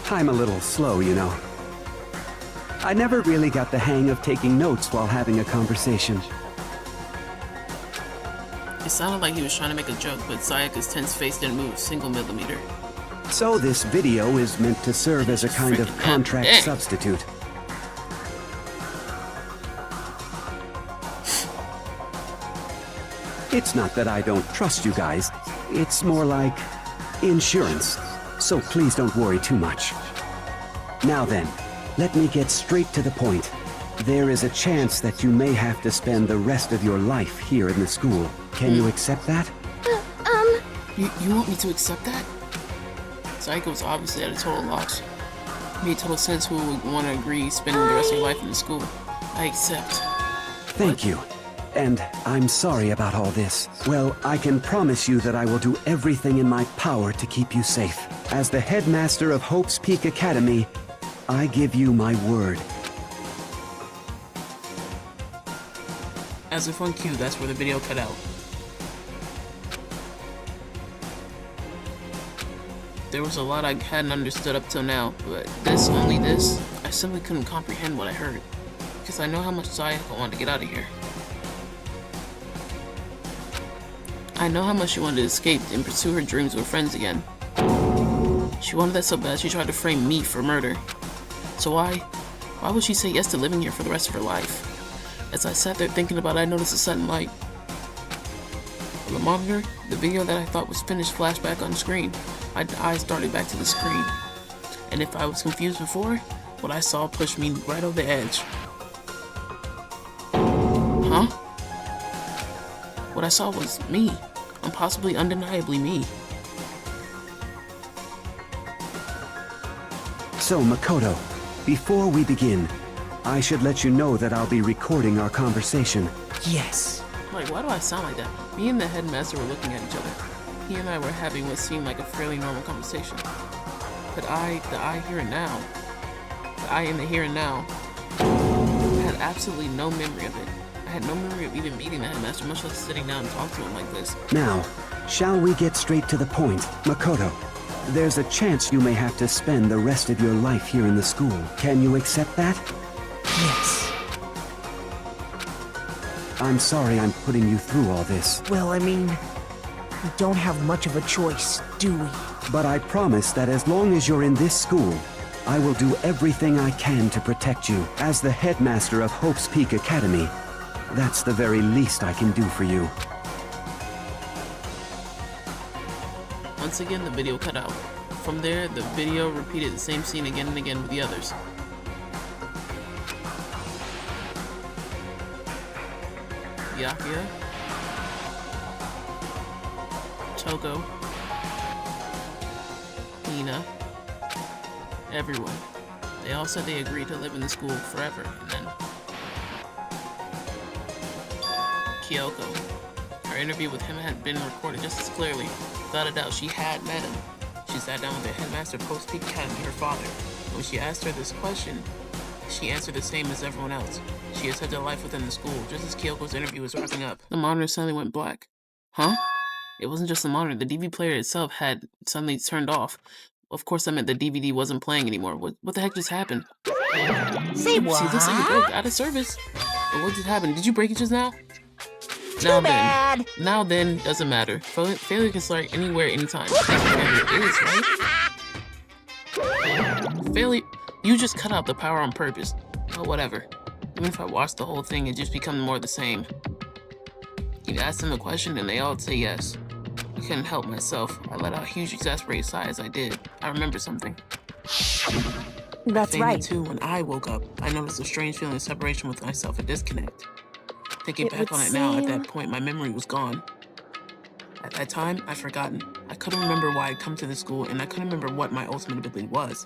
I'm a little slow, you know. I never really got the hang of taking notes while having a conversation. It sounded like he was trying to make a joke, but Sayaka's tense face didn't move a single millimeter. So this video is meant to serve as a kind of Freaking contract dang. substitute. It's not that I don't trust you guys. It's more like insurance. So please don't worry too much. Now then, let me get straight to the point. There is a chance that you may have to spend the rest of your life here in the school. Can you accept that? You want me to accept that? Sayaka was obviously at a total loss. It made total sense who would want to agree spending the rest of your life in the school. I accept. Thank you. And I'm sorry about all this. Well, I can promise you that I will do everything in my power to keep you safe. As the headmaster of Hope's Peak Academy, I give you my word. As if on cue, that's where the video cut out. There was a lot I hadn't understood up till now, but only this, I simply couldn't comprehend what I heard. Because I know how much Sayaka wanted to get out of here. I know how much she wanted to escape and pursue her dreams with friends again. She wanted that so bad she tried to frame me for murder. So why would she say yes to living here for the rest of her life? As I sat there thinking about it, I noticed a sudden light. On the monitor, the video that I thought was finished flashed back on screen. My eyes darted back to the screen. And if I was confused before, what I saw pushed me right over the edge. Huh? What I saw was me. Impossibly, undeniably me. So, Makoto, before we begin, I should let you know that I'll be recording our conversation. Yes. Like, why do I sound like that? Me and the headmaster were looking at each other. He and I were having what seemed like a fairly normal conversation. But I in the here and now, had absolutely no memory of it. I had no memory of even meeting the headmaster, much less sitting down and talking to him like this. Now, shall we get straight to the point? Makoto, there's a chance you may have to spend the rest of your life here in the school. Can you accept that? Yes. I'm sorry I'm putting you through all this. Well, I mean, we don't have much of a choice, do we? But I promise that as long as you're in this school, I will do everything I can to protect you. As the headmaster of Hope's Peak Academy, that's the very least I can do for you. Once again, the video cut out. From there, the video repeated the same scene again and again with the others. Yakuya, Toko, Nina, everyone. They all said they agreed to live in the school forever, and then Kyoko. Her interview with him had been recorded just as clearly. Without a doubt, she had met him. She sat down with the headmaster of Post Peak Academy, her father. When she asked her this question, she answered the same as everyone else. She has had a life within the school, just as Kyoko's interview was wrapping up. The monitor suddenly went black. Huh? It wasn't just the monitor. The DVD player itself had suddenly turned off. Of course, that meant the DVD wasn't playing anymore. What the heck just happened? Say what? See, looks like it broke. Out of service. But what just happened? Did you break it just now? Too bad. Now then, doesn't matter. Failure can start anywhere, anytime. That's what failure is, right? Failure, you just cut out the power on purpose. But whatever. Even if I watched the whole thing, it just becomes more the same. You ask them a question and they all say yes. I couldn't help myself. I let out a huge exasperated sigh as I did. I remember something. That's right. Too, when I woke up, I noticed a strange feeling of separation with myself, a disconnect. Thinking back on it now, at that point, my memory was gone. At that time, I'd forgotten. I couldn't remember why I'd come to the school, and I couldn't remember what my ultimate ability was.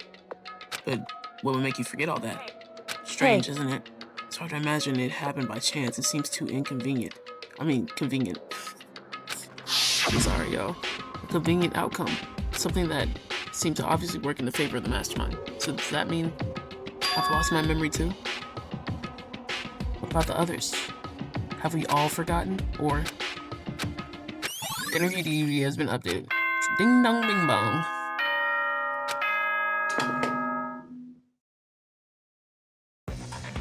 But what would make you forget all that? Strange, isn't it? It's hard to imagine it happened by chance. It seems too inconvenient. I mean, convenient. I'm sorry, y'all. A convenient outcome. Something that seemed to obviously work in the favor of the mastermind. So does that mean I've lost my memory too? What about the others? Have we all forgotten? Or the interview DVD has been updated. Ding dong bing bong.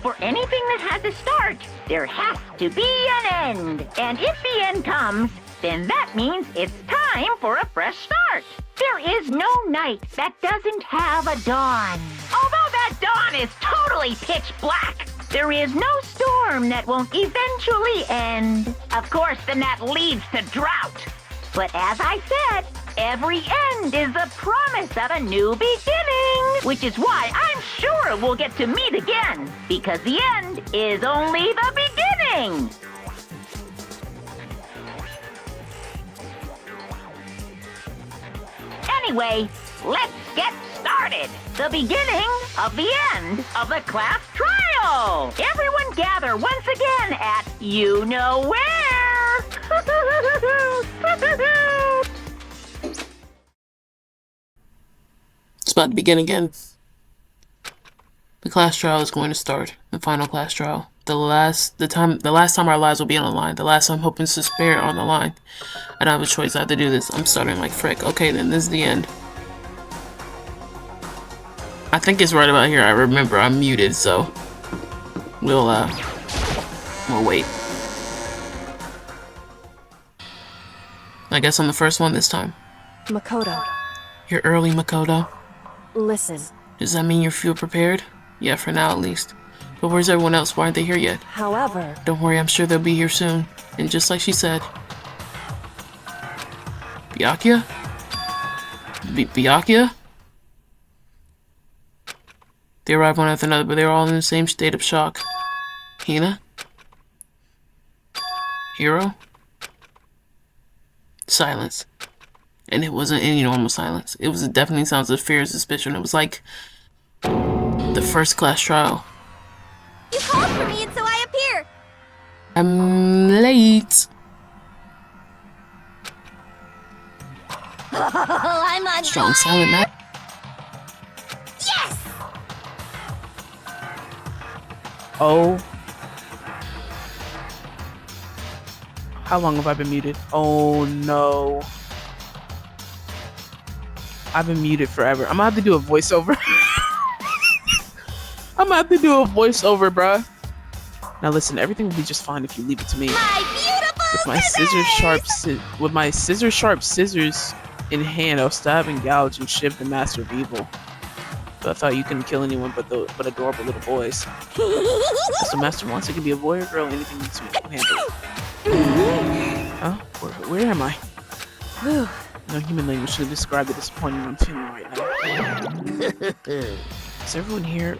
For anything that has a start, there has to be an end. And if the end comes, then that means it's time for a fresh start. There is no night that doesn't have a dawn. Although that dawn is totally pitch black, there is no storm that won't eventually end. Of course, then that leads to drought. But as I said, every end is the promise of a new beginning. Which is why I'm sure we'll get to meet again. Because the end is only the beginning. Anyway, let's get started. The beginning of the end of the class trial. Everyone gather once again at you know where. It's about to begin again. The class trial is going to start. The final class trial. The last time our lives will be on the line. The last I'm hoping to spare on the line. I don't have a choice. I have to do this. I'm starting like frick. Okay, then this is the end. I think it's right about here. I remember I'm muted, so We'll wait. I guess I'm the first one this time. Makoto, You're early, Makoto. listen. Does that mean you feel prepared? Yeah, for now at least. But where's everyone else? Why aren't they here yet? However, Don't worry, I'm sure they'll be here soon. And just like she said... Byakuya? Byakuya? They arrived one after another, but they were all in the same state of shock. Hina? Hiro? Silence. And it wasn't any normal silence. It was definitely sounds of fear and suspicion. It was like the first class trial. You called for me and so I appear. I'm late. Oh, I'm on Strong silent night. Yes! Oh. How long have I been muted? Oh no. I've been muted forever. I'm gonna have to do a voiceover. I'm gonna have to do a voiceover, bruh. Now listen, everything will be just fine if you leave it to me. My beautiful With my scissors sharp scissors in hand, I'll stab and gouge and shiv the master of evil. But I thought you couldn't kill anyone but adorable little boys. If the master wants, it can be a boy or girl, anything needs to be handled. Huh? Where am I? No human language should have described the disappointment I'm feeling right now. Is everyone here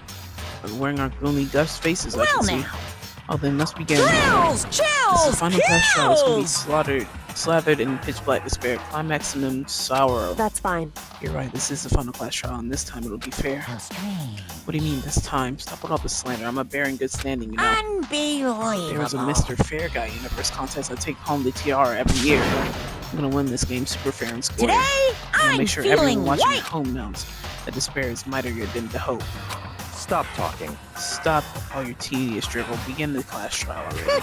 wearing our gloomy gust faces? I can see. Oh, then let's begin. This is the final class trial. It's gonna be slathered in pitch black despair. Climaximum sorrow. that's fine. You're right, this is the final class trial, and this time it'll be fair. What do you mean, this time? Stop with all the slander. I'm a bear in good standing, you know. Unbelievable. There was a Mr. Fair Guy Universe contest. I take home the tiara every year. I'm gonna win this game super fair and square. Today, I'm gonna I'm make sure everyone feeling watching white. at home knows that despair is mightier than the hope. Stop talking. Stop all your tedious drivel. Begin the class trial already.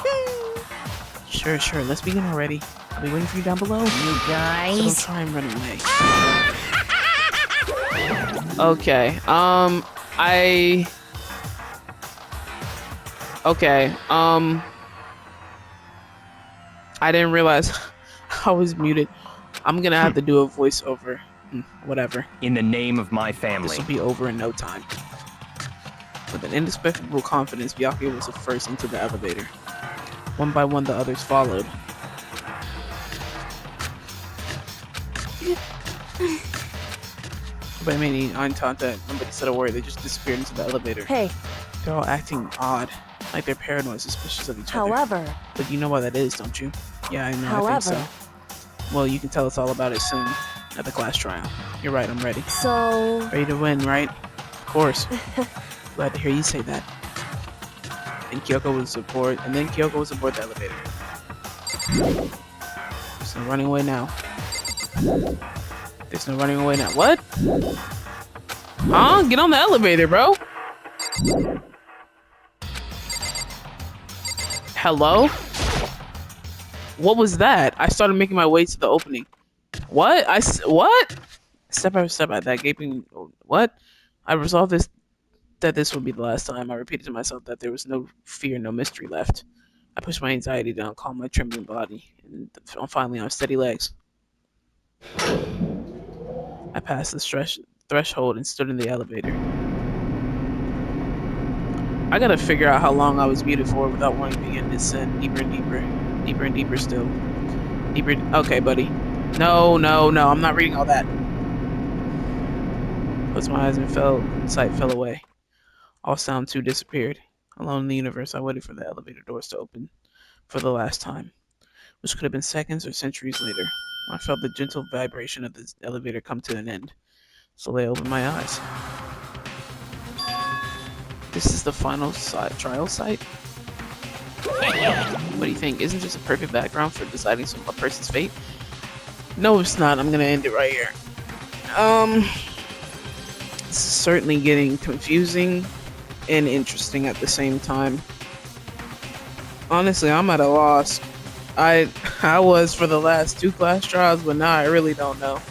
Sure. Let's begin already. I'll be waiting for you down below. You So don't guys. try and run away. Okay. I didn't realize I was muted. I'm gonna have to do a voiceover. Whatever. In the name of my This family. will be over in no time. With an indescribable confidence, Byakuya was the first into the elevator. One by one, the others followed. But I mean, I thought that nobody said a word. They just disappeared into the elevator. Hey, They're all acting odd, like they're paranoid, suspicious of each other. however, But you know why that is, don't you? Yeah, I know. I However. think so. Well, you can tell us all about it soon at the class trial. You're right. I'm ready. so... Ready to win, right? Of course. Glad to hear you say that. And Kyoko was aboard. And then Kyoko was aboard the elevator. There's no running away now. There's no running away now. What? Huh? Get on the elevator, bro. Hello? What was that? I started making my way to the opening. What? What? Step by step at that gaping. What? I resolved that this would be the last time. I repeated to myself that there was no fear, no mystery left. I pushed my anxiety down, calmed my trembling body, and I'm finally on steady legs. I passed the threshold and stood in the elevator. I gotta figure out how long I was muted for without wanting to begin to descend deeper and deeper. Deeper and deeper still. Deeper. Okay, buddy. No, I'm not reading all that. Closed my eyes and sight fell away. All sound too disappeared. Alone in the universe, I waited for the elevator doors to open for the last time, which could have been seconds or centuries later. I felt the gentle vibration of the elevator come to an end. Slowly I opened my eyes. This is the final trial site? What do you think? Isn't this a perfect background for deciding a person's fate? No, it's not. I'm gonna end it right here. This is certainly getting confusing and interesting at the same time. Honestly, I'm at a loss. I was for the last 2 class trials, but now I really don't know.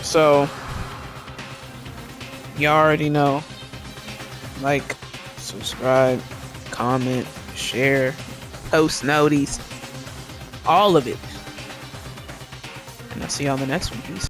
So you already know. Like, subscribe, comment, share, post noties, all of it. And I'll see you on the next one. Peace.